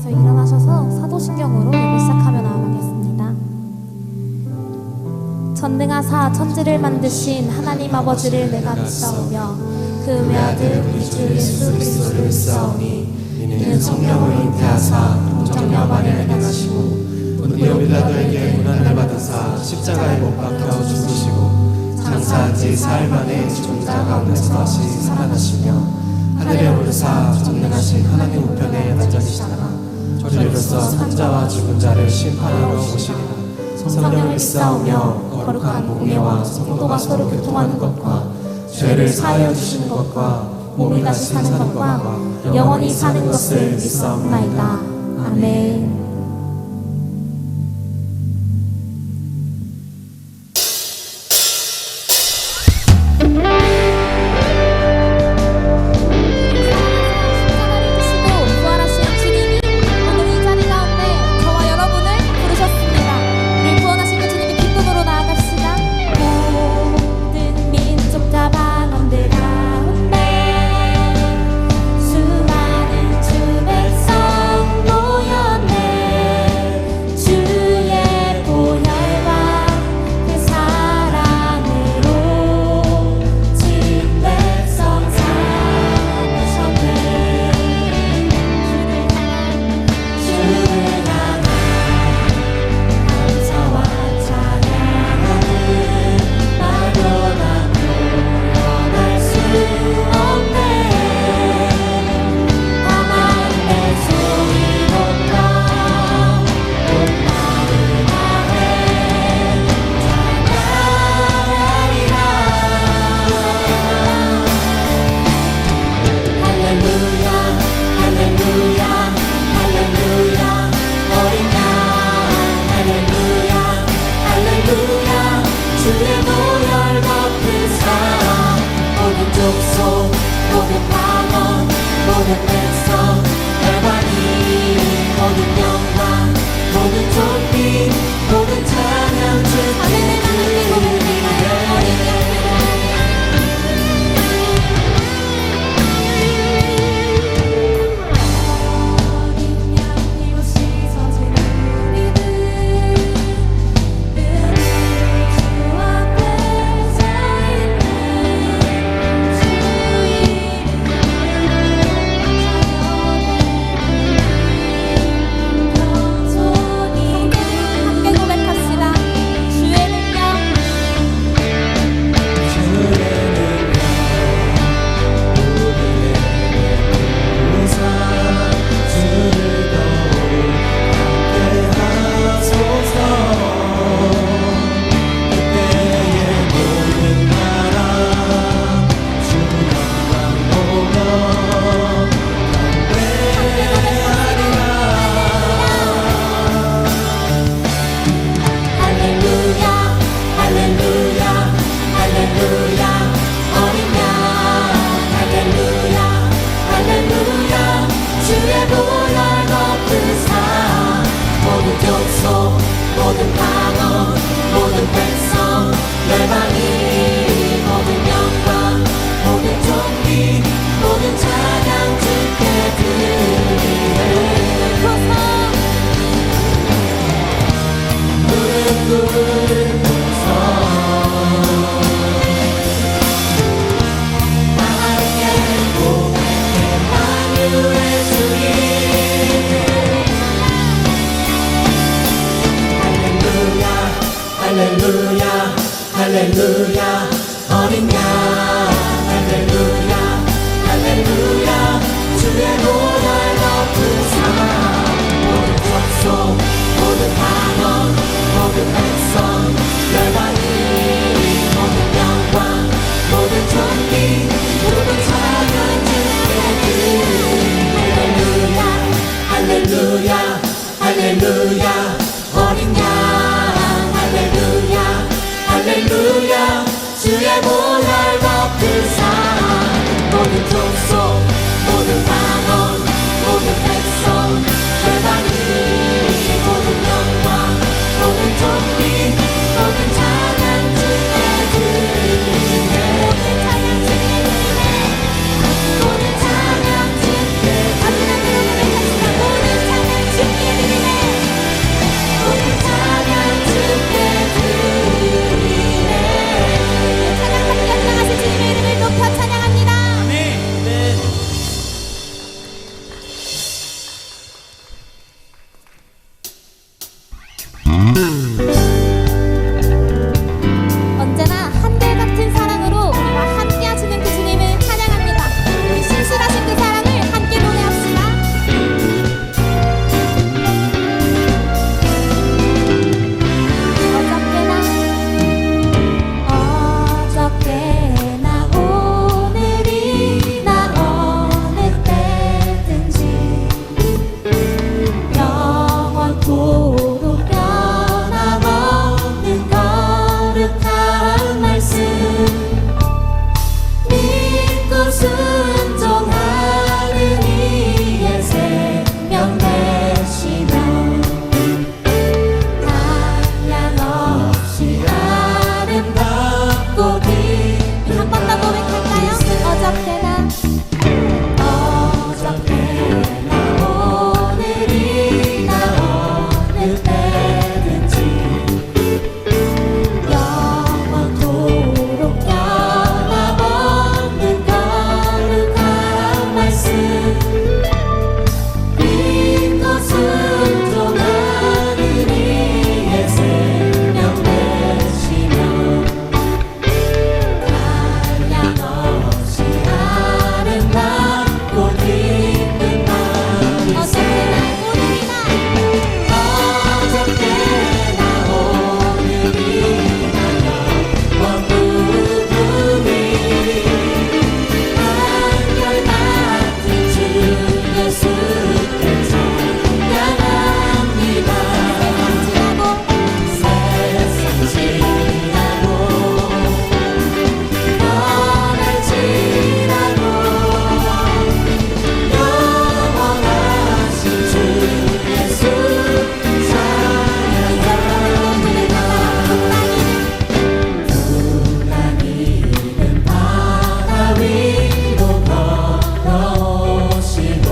자리에서 일어나셔서 사도신경으로 예배 시작하며 나아가겠습니다. 전능하사 천지를 만드신 하나님 아버지를 내가 믿사오며 그 외아들 우리 주 예수 그리스도를 믿사오니 이는 성령을 잉태하사 동정녀 마리아에게 나시고 본디오 빌라도에게 고난을 받으사 십자가에 못 박혀 죽으시고 장사한 지 사흘 만에 죽은 자 가운데서 다시 살아나시며 하늘에 오르사 전능하신 하나님 우편에 앉으시다가 저리로서 산자와 죽은 자를 심판하러 오시리라. 성령을 믿사오며 거룩한 공예와 성도가 서로 교통하는 것과 죄를 사하여 주시는 것과 몸이 다시 사는 것과 영원히 사는 것을 믿사옵나이다. 아멘. 할렐루야 할렐루야 어린 양 할렐루야 할렐루야 주의 보혈 덮으사 모든 족속 모든 방언 모든 백성 예수께 찬양합니다. 세상 지나고 떠날지라도 영원하신 주 예수 찬양합니다. 하나님은 바다 위로 걸어오시고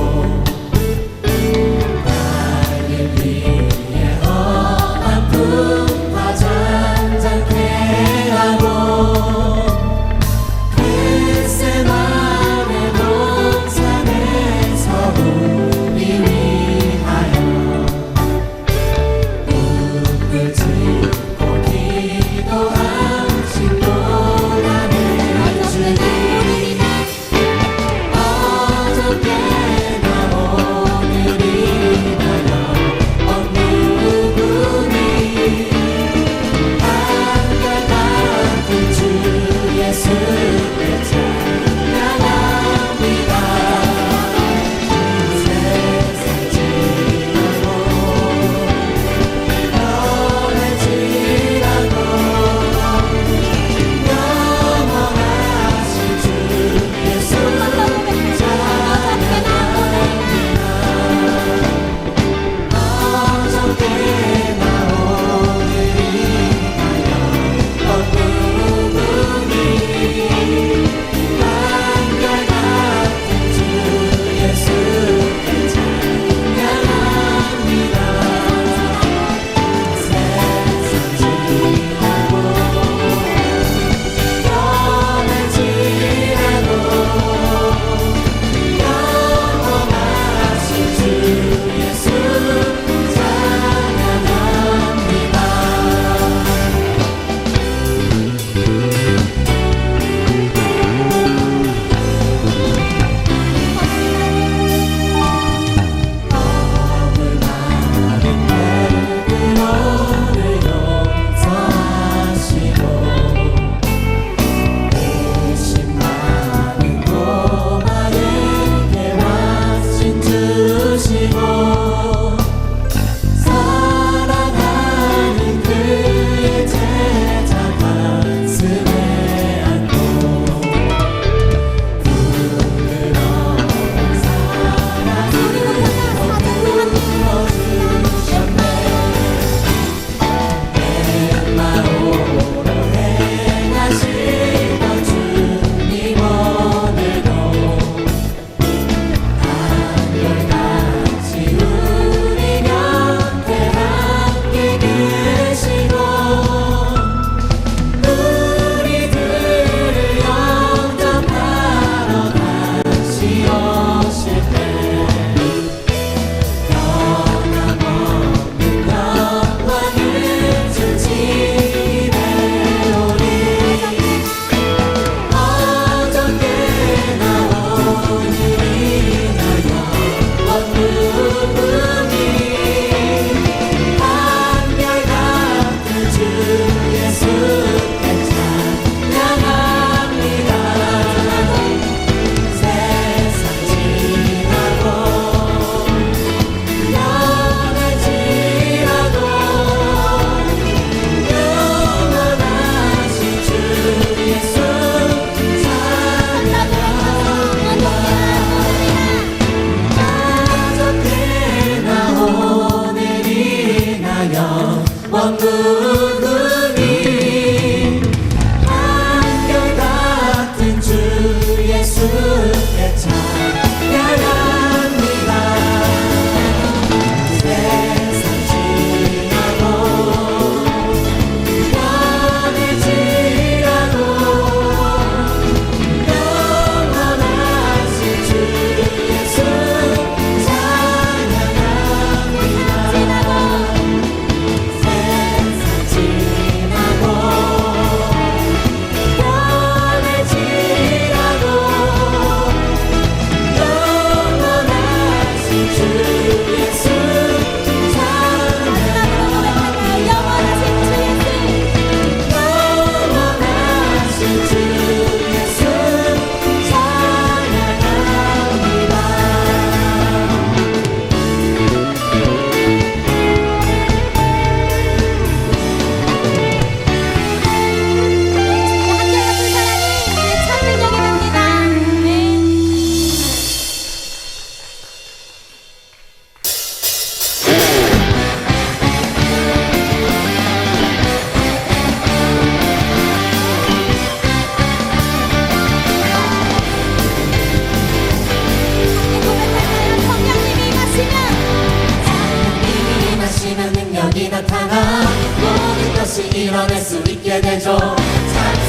것이 이뤄낼 수 있게 되죠. 참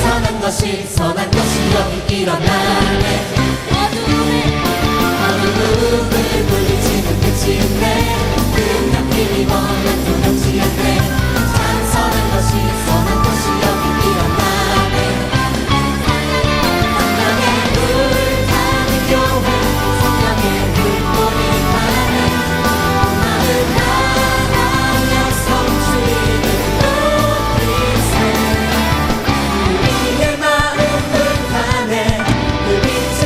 선한 것이 선한 것이 여기 일어나네. 어둠을 물리치는 끝이 있네. 그냥 힘이 없는 두렵지 않네. 참 선한 것이 선한 것이 여기 일어나네. 성령의 불타는 교회 성령의 불꽃이 타네. 마음 하나여 성취는 우리세. 우리의 마음 불타네. 그 빛을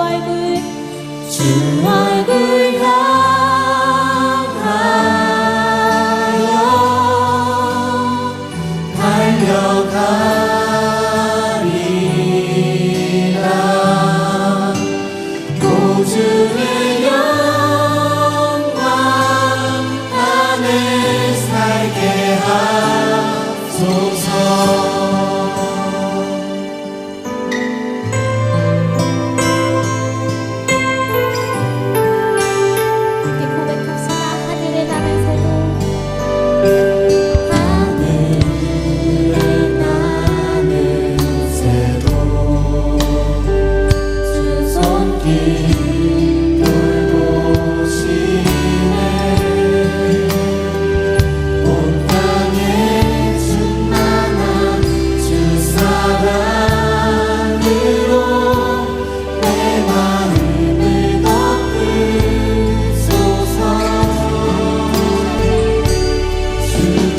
얼굴 주 얼굴 향하여 달려가리라. 구주의 영광 안에 살게 하소서. 함께 고백합시다. 하늘에 나는 새도 하늘에 나는 새도 주 손길 돌보시네. 온 땅에 충만한 주 사랑으로 내 마음을 덮으소서. 주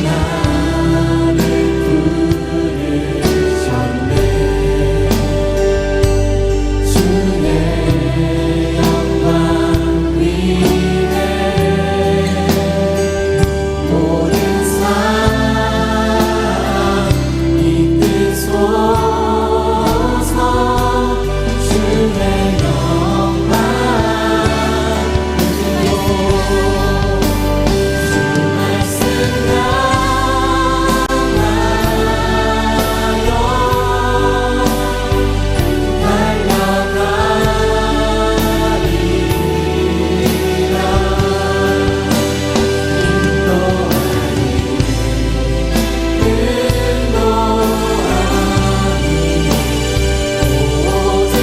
나를 부르셨네. 주의 영광 위에 모든 사람 이끄소서. 주의 영광으로 주 말씀 향하여 달려가리라. 오직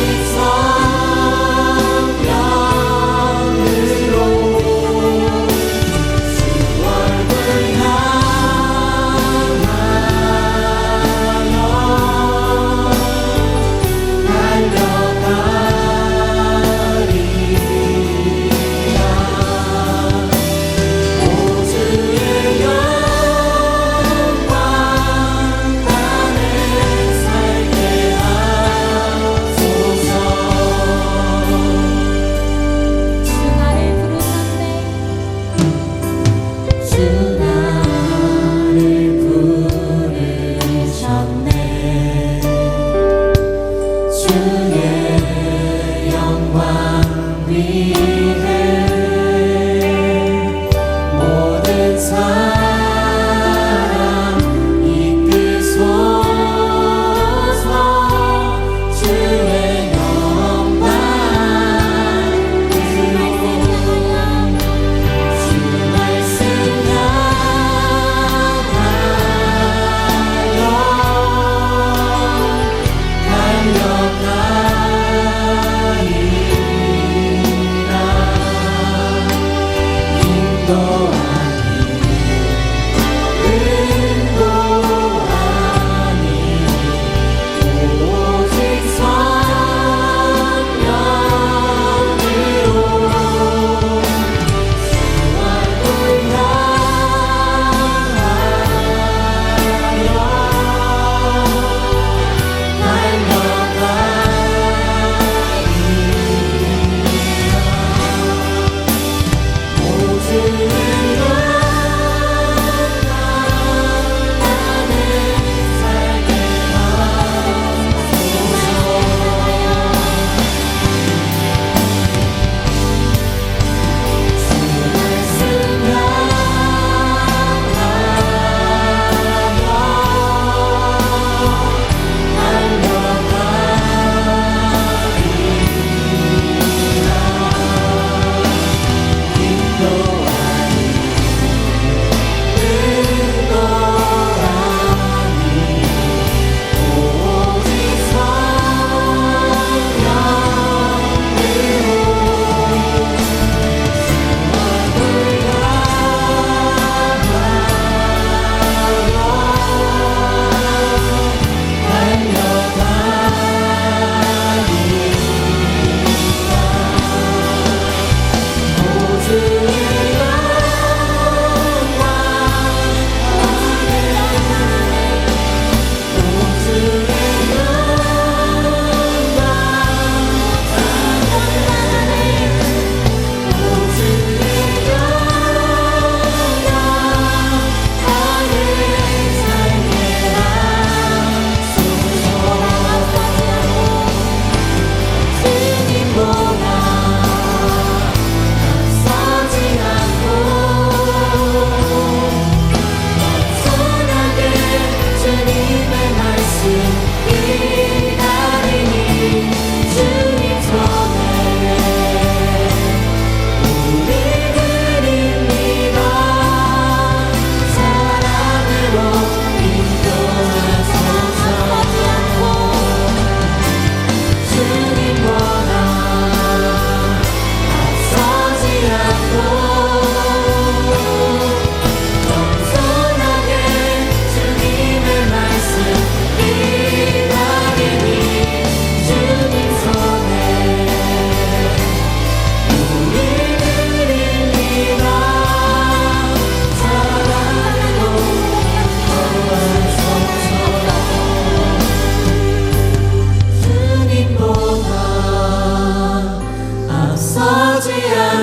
성령으로 주 얼굴 향하여 달려가리라. 오주의 영광 안에 살게 하소서. 주 나를 부르셨네. 주 나를 부르셨네. 주의 영광 위에 모든 사람 이끄소서. 주의 영광으로 주 말씀 향하여 달려가리라.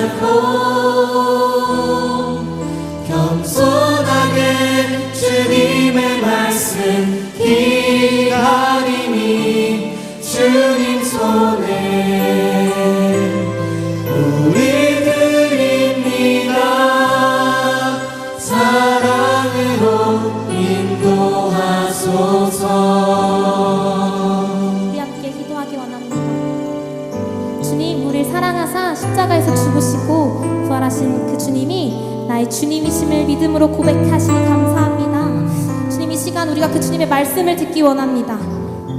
않고 겸손하게 주님의 말씀 기다림이 주님 손에 우리 드립니다. 사랑으로 인도하소서. 우리 함께 기도하기 원합니다. 주님, 우리를 사랑하사 십자가에서 죽으시고 부활하신 그 주님이 나의 주님이심을 믿음으로 고백하시니 감사합니다. 주님, 이 시간 우리가 그 주님의 말씀을 듣기 원합니다.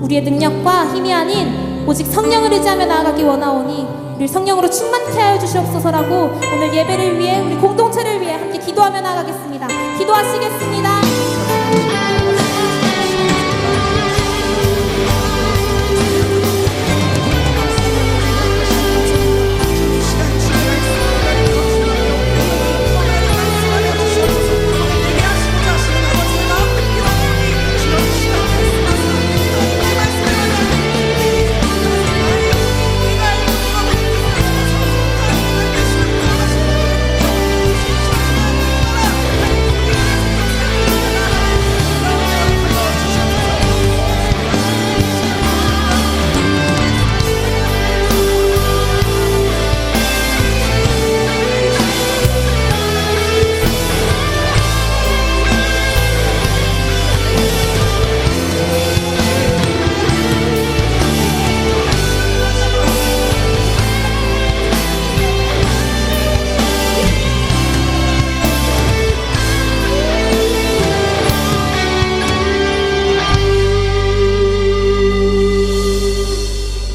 우리의 능력과 힘이 아닌 오직 성령을 의지하며 나아가기 원하오니 우리를 성령으로 충만케 하여 주시옵소서라고 오늘 예배를 위해 우리 공동체를 위해 함께 기도하며 나아가겠습니다. 기도하시겠습니다.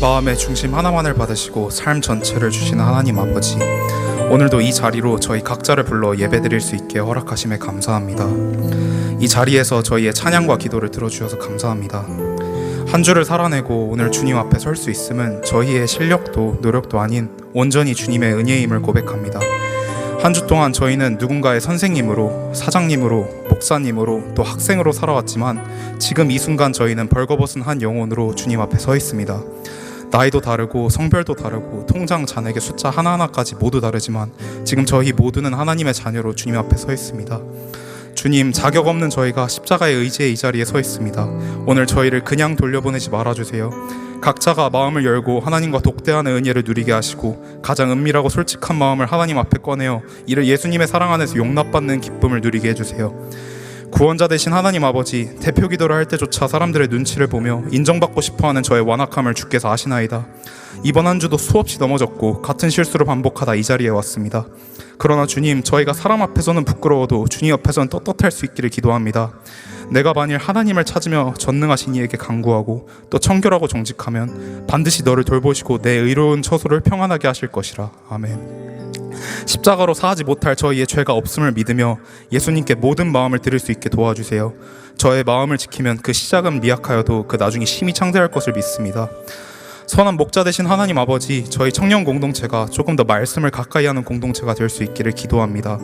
마음의 중심 하나만을 받으시고 삶 전체를 주시는 하나님 아버지, 오늘도 이 자리로 저희 각자를 불러 예배드릴 수 있게 허락하심에 감사합니다. 이 자리에서 저희의 찬양과 기도를 들어주셔서 감사합니다. 한 주를 살아내고 오늘 주님 앞에 설 수 있음은 저희의 실력도 노력도 아닌 온전히 주님의 은혜임을 고백합니다. 한 주 동안 저희는 누군가의 선생님으로, 사장님으로, 목사님으로, 또 학생으로 살아왔지만 지금 이 순간 저희는 벌거벗은 한 영혼으로 주님 앞에 서 있습니다. 나이도 다르고 성별도 다르고 통장 잔액의 숫자 하나하나까지 모두 다르지만 지금 저희 모두는 하나님의 자녀로 주님 앞에 서 있습니다. 주님, 자격 없는 저희가 십자가의 의지의 이 자리에 서 있습니다. 오늘 저희를 그냥 돌려보내지 말아주세요. 각자가 마음을 열고 하나님과 독대하는 은혜를 누리게 하시고 가장 은밀하고 솔직한 마음을 하나님 앞에 꺼내어 이를 예수님의 사랑 안에서 용납받는 기쁨을 누리게 해주세요. 구원자 되신 하나님 아버지, 대표 기도를 할 때조차 사람들의 눈치를 보며 인정받고 싶어하는 저의 완악함을 주께서 아시나이다. 이번 한 주도 수없이 넘어졌고 같은 실수를 반복하다 이 자리에 왔습니다. 그러나 주님, 저희가 사람 앞에서는 부끄러워도 주님 앞에서는 떳떳할 수 있기를 기도합니다. 내가 만일 하나님을 찾으며 전능하신 이에게 간구하고 또 청결하고 정직하면 반드시 너를 돌보시고 내 의로운 처소를 평안하게 하실 것이라. 아멘. 십자가로 사하지 못할 저희의 죄가 없음을 믿으며 예수님께 모든 마음을 드릴 수 있게 도와주세요. 저의 마음을 지키면 그 시작은 미약하여도 그 나중이 심히 창대할 것을 믿습니다. 선한 목자 되신 하나님 아버지, 저희 청년 공동체가 조금 더 말씀을 가까이 하는 공동체가 될 수 있기를 기도합니다.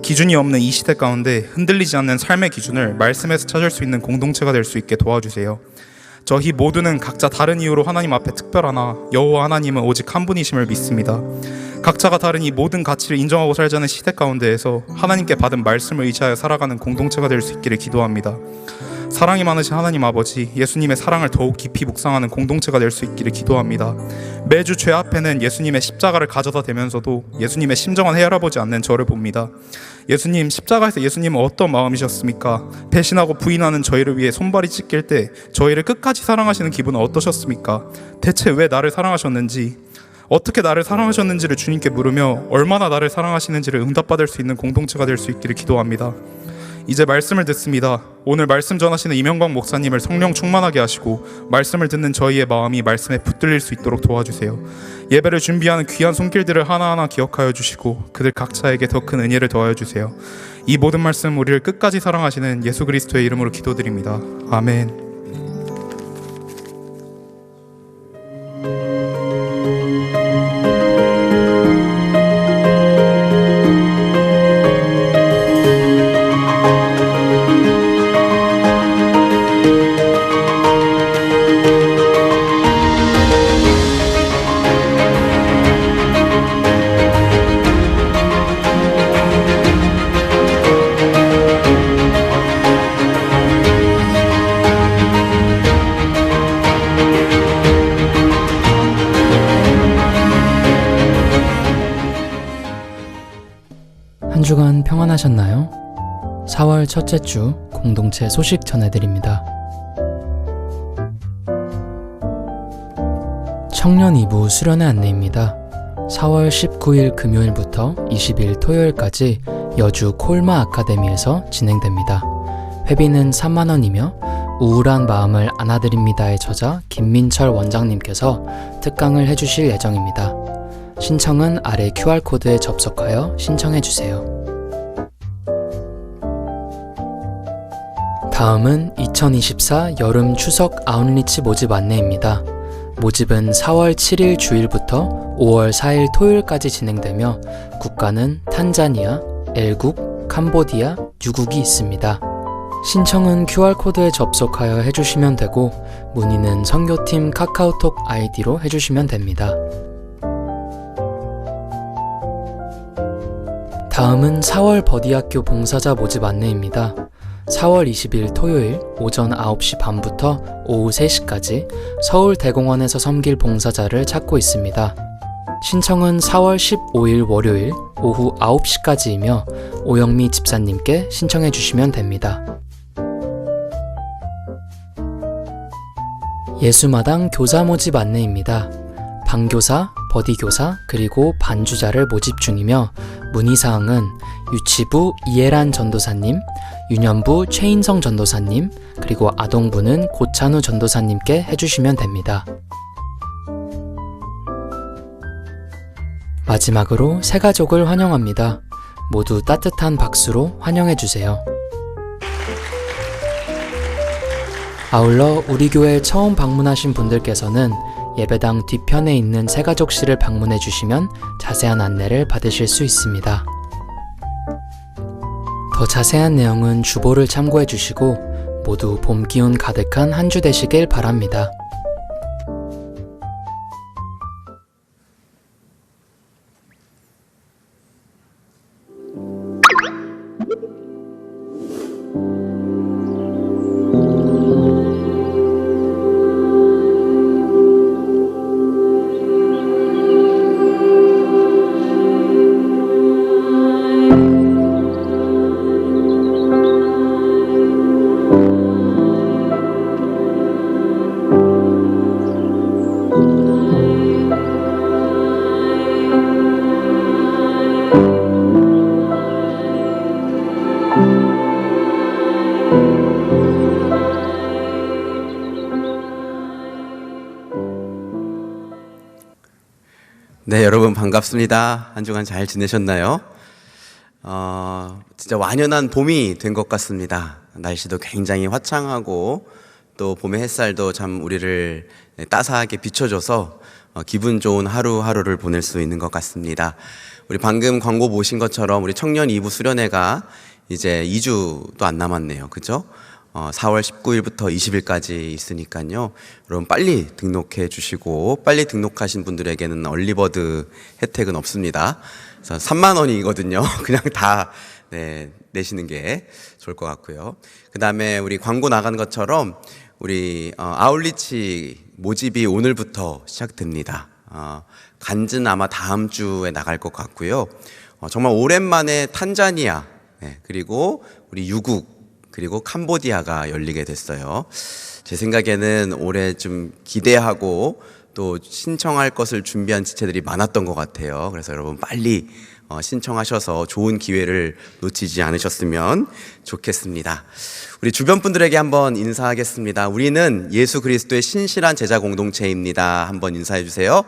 기준이 없는 이 시대 가운데 흔들리지 않는 삶의 기준을 말씀에서 찾을 수 있는 공동체가 될 수 있게 도와주세요. 저희 모두는 각자 다른 이유로 하나님 앞에 특별하나 여호와 하나님은 오직 한 분이심을 믿습니다. 각자가 다른 이 모든 가치를 인정하고 살자는 시대 가운데에서 하나님께 받은 말씀을 의지하여 살아가는 공동체가 될 수 있기를 기도합니다. 사랑이 많으신 하나님 아버지, 예수님의 사랑을 더욱 깊이 묵상하는 공동체가 될 수 있기를 기도합니다. 매주 죄 앞에는 예수님의 십자가를 가져다 대면서도 예수님의 심정은 헤아려보지 않는 저를 봅니다. 예수님, 십자가에서 예수님은 어떤 마음이셨습니까? 배신하고 부인하는 저희를 위해 손발이 찢길 때 저희를 끝까지 사랑하시는 기분은 어떠셨습니까? 대체 왜 나를 사랑하셨는지, 어떻게 나를 사랑하셨는지를 주님께 물으며 얼마나 나를 사랑하시는지를 응답받을 수 있는 공동체가 될 수 있기를 기도합니다. 이제 말씀을 듣습니다. 오늘 말씀 전하시는 이명광 목사님을 성령 충만하게 하시고 말씀을 듣는 저희의 마음이 말씀에 붙들릴 수 있도록 도와주세요. 예배를 준비하는 귀한 손길들을 하나하나 기억하여 주시고 그들 각자에게 더 큰 은혜를 더하여 주세요. 이 모든 말씀 우리를 끝까지 사랑하시는 예수 그리스도의 이름으로 기도드립니다. 아멘. 한 주간 평안하셨나요? 4월 첫째 주 공동체 소식 전해드립니다. 청년 2부 수련회 안내입니다. 4월 19일 금요일부터 20일 토요일까지 여주 콜마 아카데미에서 진행됩니다. 회비는 3만원이며 우울한 마음을 안아드립니다의 저자 김민철 원장님께서 특강을 해주실 예정입니다. 신청은 아래 QR코드에 접속하여 신청해주세요. 다음은 2024 여름 추석 아웃리치 모집 안내입니다. 모집은 4월 7일 주일부터 5월 4일 토요일까지 진행되며 국가는 탄자니아, 엘국, 캄보디아, 유국이 있습니다. 신청은 QR코드에 접속하여 해주시면 되고 문의는 선교팀 카카오톡 아이디로 해주시면 됩니다. 다음은 4월 버디학교 봉사자 모집 안내입니다. 4월 20일 토요일 오전 9시 반부터 오후 3시까지 서울대공원에서 섬길 봉사자를 찾고 있습니다. 신청은 4월 15일 월요일 오후 9시까지이며 오영미 집사님께 신청해 주시면 됩니다. 예수마당 교사 모집 안내입니다. 방교사, 버디교사, 그리고 반주자를 모집 중이며 문의사항은 유치부 이해란 전도사님, 유년부 최인성 전도사님, 그리고 아동부는 고찬우 전도사님께 해주시면 됩니다. 마지막으로 새가족을 환영합니다. 모두 따뜻한 박수로 환영해주세요. 아울러 우리 교회에 처음 방문하신 분들께서는 예배당 뒤편에 있는 새가족실을 방문해 주시면 자세한 안내를 받으실 수 있습니다. 더 자세한 내용은 주보를 참고해 주시고 모두 봄 기운 가득한 한 주 되시길 바랍니다. 네, 여러분 반갑습니다. 한 주간 잘 지내셨나요? 진짜 완연한 봄이 된 것 같습니다. 날씨도 굉장히 화창하고 또 봄의 햇살도 참 우리를 따스하게 비춰줘서 기분 좋은 하루하루를 보낼 수 있는 것 같습니다. 우리 방금 광고 보신 것처럼 우리 청년 2부 수련회가 이제 2주도 안 남았네요. 그죠? 4월 19일부터 20일까지 있으니까요. 여러분 빨리 등록해 주시고 빨리 등록하신 분들에게는 얼리버드 혜택은 없습니다. 그래서 3만 원이거든요. 그냥 다 내시는 게 좋을 것 같고요. 그 다음에 우리 광고 나간 것처럼 우리 아울리치 모집이 오늘부터 시작됩니다. 간증 아마 다음 주에 나갈 것 같고요. 정말 오랜만에 탄자니아 그리고 우리 유국 그리고 캄보디아가 열리게 됐어요. 제 생각에는 올해 좀 기대하고 또 신청할 것을 준비한 지체들이 많았던 것 같아요. 그래서 여러분 빨리 신청하셔서 좋은 기회를 놓치지 않으셨으면 좋겠습니다. 우리 주변 분들에게 한번 인사하겠습니다. 우리는 예수 그리스도의 신실한 제자 공동체입니다. 한번 인사해 주세요.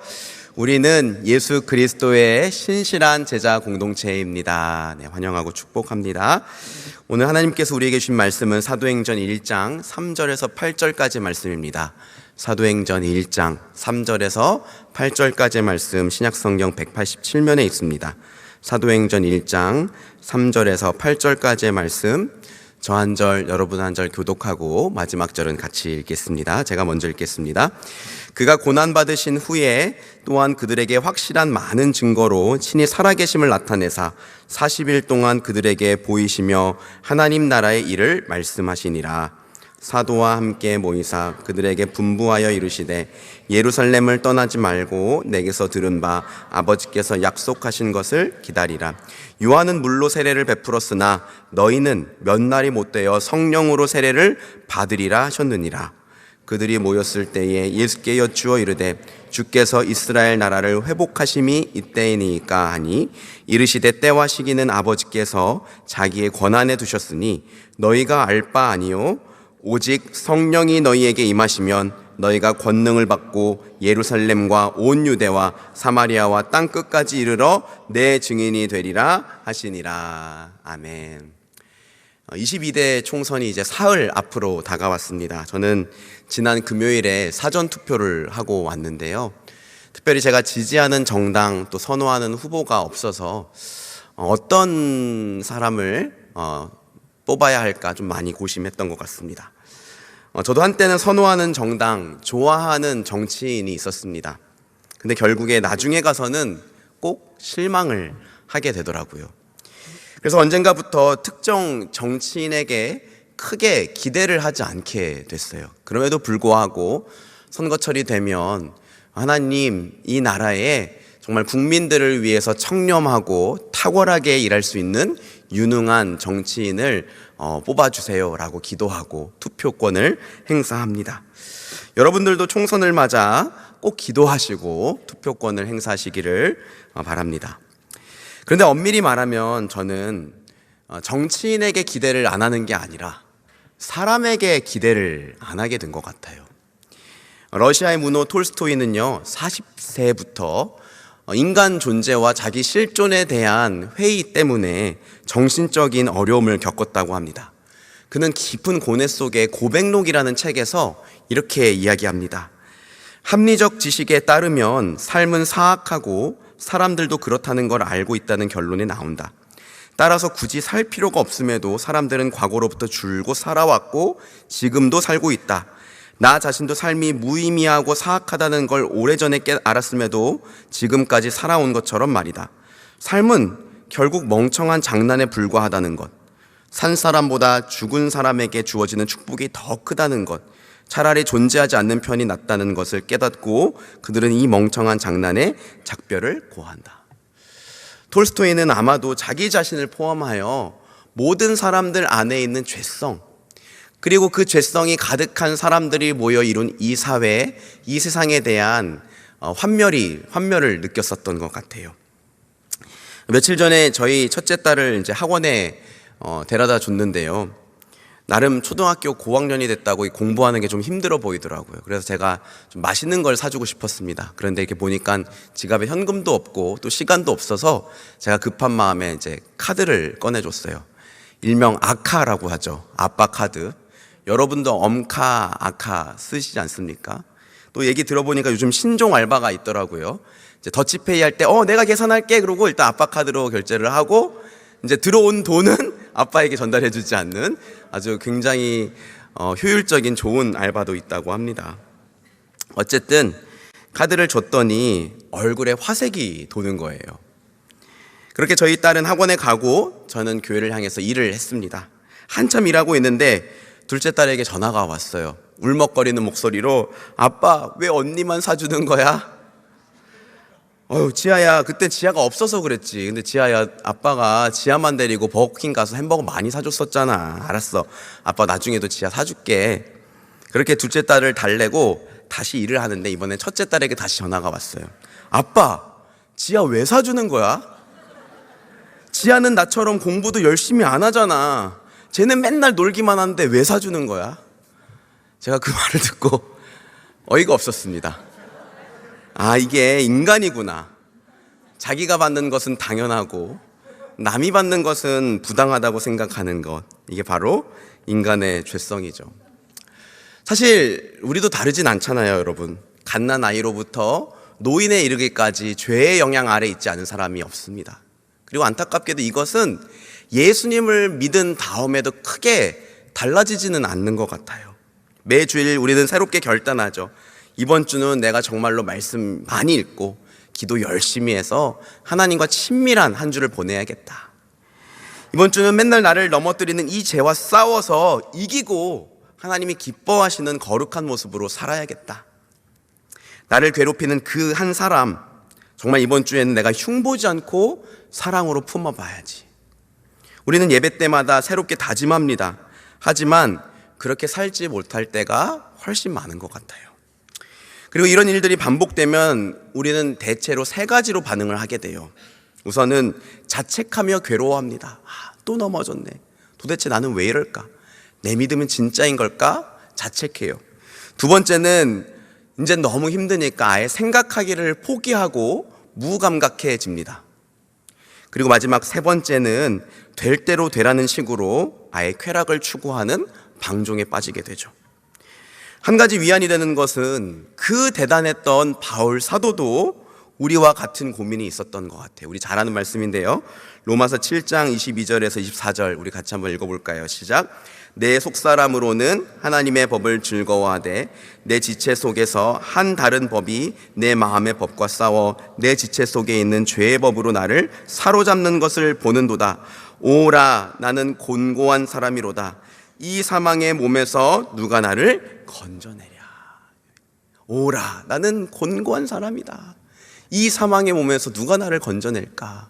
우리는 예수 그리스도의 신실한 제자 공동체입니다. 네, 환영하고 축복합니다. 오늘 하나님께서 우리에게 주신 말씀은 사도행전 1장 3절에서 8절까지 말씀입니다. 사도행전 1장 3절에서 8절까지의 말씀 신약성경 187면에 있습니다. 사도행전 1장 3절에서 8절까지의 말씀 저 한 절 여러분 한 절 교독하고 마지막 절은 같이 읽겠습니다. 제가 먼저 읽겠습니다. 그가 고난받으신 후에 또한 그들에게 확실한 많은 증거로 친히 살아계심을 나타내사 40일 동안 그들에게 보이시며 하나님 나라의 일을 말씀하시니라. 사도와 함께 모이사 그들에게 분부하여 이르시되 예루살렘을 떠나지 말고 내게서 들은 바 아버지께서 약속하신 것을 기다리라. 요한은 물로 세례를 베풀었으나 너희는 몇 날이 못되어 성령으로 세례를 받으리라 하셨느니라. 그들이 모였을 때에 예수께 여쭈어 이르되 주께서 이스라엘 나라를 회복하심이 이때이니까 하니 이르시되 때와 시기는 아버지께서 자기의 권한에 두셨으니 너희가 알 바 아니요 오직 성령이 너희에게 임하시면 너희가 권능을 받고 예루살렘과 온 유대와 사마리아와 땅 끝까지 이르러 내 증인이 되리라 하시니라. 아멘. 22대 총선이 이제 사흘 앞으로 다가왔습니다. 저는 지난 금요일에 사전 투표를 하고 왔는데요. 특별히 제가 지지하는 정당 또 선호하는 후보가 없어서 어떤 사람을 뽑아야 할까 좀 많이 고심했던 것 같습니다. 저도 한때는 선호하는 정당, 좋아하는 정치인이 있었습니다. 근데 결국에 나중에 가서는 꼭 실망을 하게 되더라고요. 그래서 언젠가부터 특정 정치인에게 크게 기대를 하지 않게 됐어요. 그럼에도 불구하고 선거철이 되면 하나님, 이 나라에 정말 국민들을 위해서 청렴하고 탁월하게 일할 수 있는 유능한 정치인을 뽑아주세요라고 기도하고 투표권을 행사합니다. 여러분들도 총선을 맞아 꼭 기도하시고 투표권을 행사하시기를 바랍니다. 그런데 엄밀히 말하면 저는 정치인에게 기대를 안 하는 게 아니라 사람에게 기대를 안 하게 된 것 같아요. 러시아의 문호 톨스토이는요, 40세부터 인간 존재와 자기 실존에 대한 회의 때문에 정신적인 어려움을 겪었다고 합니다. 그는 깊은 고뇌 속에 고백록이라는 책에서 이렇게 이야기합니다. 합리적 지식에 따르면 삶은 사악하고 사람들도 그렇다는 걸 알고 있다는 결론이 나온다. 따라서 굳이 살 필요가 없음에도 사람들은 과거로부터 줄곧 살아왔고 지금도 살고 있다. 나 자신도 삶이 무의미하고 사악하다는 걸 오래전에 알았음에도 지금까지 살아온 것처럼 말이다. 삶은 결국 멍청한 장난에 불과하다는 것. 산 사람보다 죽은 사람에게 주어지는 축복이 더 크다는 것. 차라리 존재하지 않는 편이 낫다는 것을 깨닫고 그들은 이 멍청한 장난에 작별을 고한다. 톨스토이는 아마도 자기 자신을 포함하여 모든 사람들 안에 있는 죄성, 그리고 그 죄성이 가득한 사람들이 모여 이룬 이 사회, 이 세상에 대한 환멸을 느꼈었던 것 같아요. 며칠 전에 저희 첫째 딸을 이제 학원에 데려다 줬는데요. 나름 초등학교 고학년이 됐다고 공부하는 게 좀 힘들어 보이더라고요. 그래서 제가 좀 맛있는 걸 사주고 싶었습니다. 그런데 이렇게 보니까 지갑에 현금도 없고 또 시간도 없어서 제가 급한 마음에 이제 카드를 꺼내줬어요. 일명 아카라고 하죠. 아빠 카드. 여러분도 엄카, 아카 쓰시지 않습니까? 또 얘기 들어보니까 요즘 신종 알바가 있더라고요. 이제 더치페이 할 때, 내가 계산할게. 그러고 일단 아빠 카드로 결제를 하고, 이제 들어온 돈은 아빠에게 전달해 주지 않는 아주 굉장히 효율적인 좋은 알바도 있다고 합니다. 어쨌든, 카드를 줬더니 얼굴에 화색이 도는 거예요. 그렇게 저희 딸은 학원에 가고 저는 교회를 향해서 일을 했습니다. 한참 일하고 있는데 둘째 딸에게 전화가 왔어요. 울먹거리는 목소리로 아빠 왜 언니만 사주는 거야? 지아야 그때 지아가 없어서 그랬지. 근데 지아야 아빠가 지아만 데리고 버거킹 가서 햄버거 많이 사줬었잖아. 알았어. 아빠 나중에도 지아 사줄게. 그렇게 둘째 딸을 달래고 다시 일을 하는데 이번엔 첫째 딸에게 다시 전화가 왔어요. 아빠 지아 왜 사주는 거야? 지아는 나처럼 공부도 열심히 안 하잖아. 쟤는 맨날 놀기만 하는데 왜 사주는 거야? 제가 그 말을 듣고 어이가 없었습니다. 이게 인간이구나. 자기가 받는 것은 당연하고 남이 받는 것은 부당하다고 생각하는 것. 이게 바로 인간의 죄성이죠. 사실 우리도 다르진 않잖아요, 여러분. 갓난 아이로부터 노인에 이르기까지 죄의 영향 아래 있지 않은 사람이 없습니다. 그리고 안타깝게도 이것은 예수님을 믿은 다음에도 크게 달라지지는 않는 것 같아요. 매주일 우리는 새롭게 결단하죠. 이번 주는 내가 정말로 말씀 많이 읽고 기도 열심히 해서 하나님과 친밀한 한 주를 보내야겠다. 이번 주는 맨날 나를 넘어뜨리는 이 죄와 싸워서 이기고 하나님이 기뻐하시는 거룩한 모습으로 살아야겠다. 나를 괴롭히는 그 한 사람, 정말 이번 주에는 내가 흉보지 않고 사랑으로 품어봐야지. 우리는 예배 때마다 새롭게 다짐합니다. 하지만 그렇게 살지 못할 때가 훨씬 많은 것 같아요. 그리고 이런 일들이 반복되면 우리는 대체로 세 가지로 반응을 하게 돼요. 우선은 자책하며 괴로워합니다. 또 넘어졌네. 도대체 나는 왜 이럴까? 내 믿음은 진짜인 걸까? 자책해요. 두 번째는 이제 너무 힘드니까 아예 생각하기를 포기하고 무감각해집니다. 그리고 마지막 세 번째는 될 대로 되라는 식으로 아예 쾌락을 추구하는 방종에 빠지게 되죠. 한 가지 위안이 되는 것은 그 대단했던 바울 사도도 우리와 같은 고민이 있었던 것 같아요. 우리 잘 아는 말씀인데요. 로마서 7장 22절에서 24절 우리 같이 한번 읽어볼까요? 시작. 내 속사람으로는 하나님의 법을 즐거워하되 내 지체 속에서 한 다른 법이 내 마음의 법과 싸워 내 지체 속에 있는 죄의 법으로 나를 사로잡는 것을 보는도다. 오라, 나는 곤고한 사람이로다. 이 사망의 몸에서 누가 나를 건져내랴. 오라, 나는 곤고한 사람이다. 이 사망의 몸에서 누가 나를 건져낼까?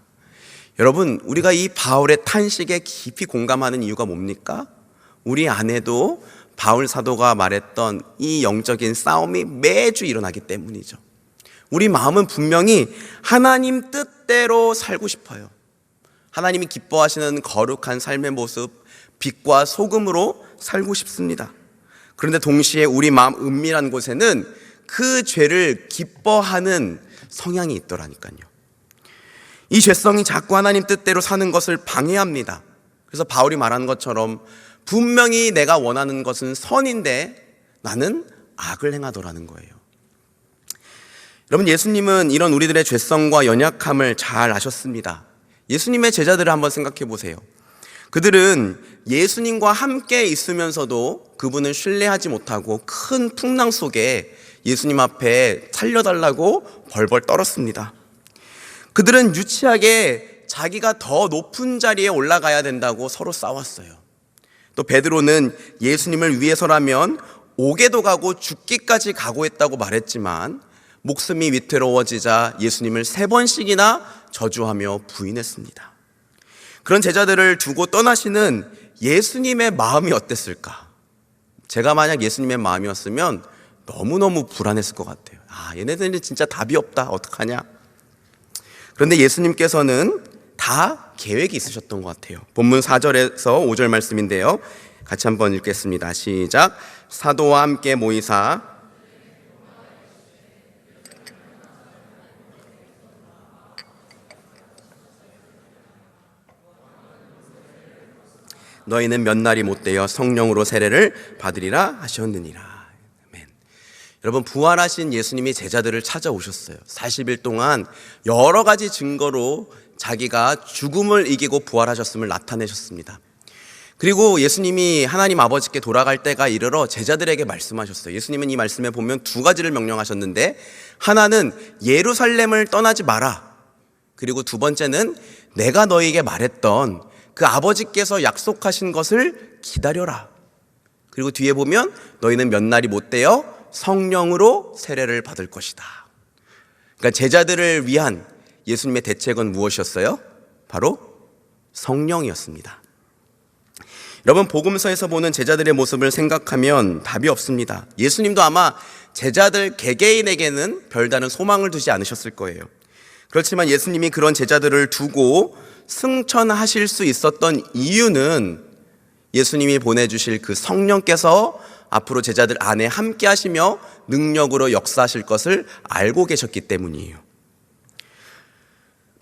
여러분, 우리가 이 바울의 탄식에 깊이 공감하는 이유가 뭡니까? 우리 안에도 바울 사도가 말했던 이 영적인 싸움이 매주 일어나기 때문이죠. 우리 마음은 분명히 하나님 뜻대로 살고 싶어요. 하나님이 기뻐하시는 거룩한 삶의 모습, 빛과 소금으로 살고 싶습니다. 그런데 동시에 우리 마음 은밀한 곳에는 그 죄를 기뻐하는 성향이 있더라니까요. 이 죄성이 자꾸 하나님 뜻대로 사는 것을 방해합니다. 그래서 바울이 말하는 것처럼 분명히 내가 원하는 것은 선인데 나는 악을 행하더라는 거예요. 여러분, 예수님은 이런 우리들의 죄성과 연약함을 잘 아셨습니다. 예수님의 제자들을 한번 생각해 보세요. 그들은 예수님과 함께 있으면서도 그분을 신뢰하지 못하고 큰 풍랑 속에 예수님 앞에 살려달라고 벌벌 떨었습니다. 그들은 유치하게 자기가 더 높은 자리에 올라가야 된다고 서로 싸웠어요. 또 베드로는 예수님을 위해서라면 옥에도 가고 죽기까지 각오했다고 말했지만 목숨이 위태로워지자 예수님을 3번씩이나 저주하며 부인했습니다. 그런 제자들을 두고 떠나시는 예수님의 마음이 어땠을까? 제가 만약 예수님의 마음이었으면 너무너무 불안했을 것 같아요. 얘네들이 진짜 답이 없다. 어떡하냐? 그런데 예수님께서는 다 계획이 있으셨던 것 같아요. 본문 4절에서 5절 말씀인데요. 같이 한번 읽겠습니다. 시작. 사도와 함께 모이사 너희는 몇 날이 못되어 성령으로 세례를 받으리라 하셨느니라. 아멘. 여러분, 부활하신 예수님이 제자들을 찾아오셨어요. 40일 동안 여러 가지 증거로 자기가 죽음을 이기고 부활하셨음을 나타내셨습니다. 그리고 예수님이 하나님 아버지께 돌아갈 때가 이르러 제자들에게 말씀하셨어요. 예수님은 이 말씀에 보면 2가지를 명령하셨는데, 하나는 예루살렘을 떠나지 마라. 그리고 2번째는 내가 너희에게 말했던 그 아버지께서 약속하신 것을 기다려라. 그리고 뒤에 보면 너희는 몇 날이 못되어 성령으로 세례를 받을 것이다. 그러니까 제자들을 위한 예수님의 대책은 무엇이었어요? 바로 성령이었습니다. 여러분, 복음서에서 보는 제자들의 모습을 생각하면 답이 없습니다. 예수님도 아마 제자들 개개인에게는 별다른 소망을 두지 않으셨을 거예요. 그렇지만 예수님이 그런 제자들을 두고 승천하실 수 있었던 이유는 예수님이 보내주실 그 성령께서 앞으로 제자들 안에 함께 하시며 능력으로 역사하실 것을 알고 계셨기 때문이에요.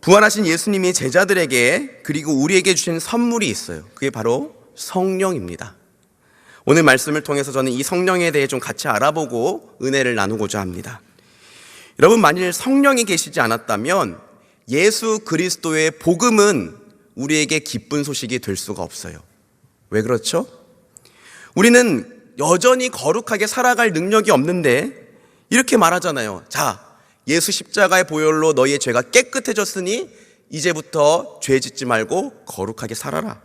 부활하신 예수님이 제자들에게 그리고 우리에게 주신 선물이 있어요. 그게 바로 성령입니다. 오늘 말씀을 통해서 저는 이 성령에 대해 좀 같이 알아보고 은혜를 나누고자 합니다. 여러분, 만일 성령이 계시지 않았다면 예수 그리스도의 복음은 우리에게 기쁜 소식이 될 수가 없어요. 왜 그렇죠? 우리는 여전히 거룩하게 살아갈 능력이 없는데 이렇게 말하잖아요. 자, 예수 십자가의 보혈로 너희의 죄가 깨끗해졌으니 이제부터 죄 짓지 말고 거룩하게 살아라.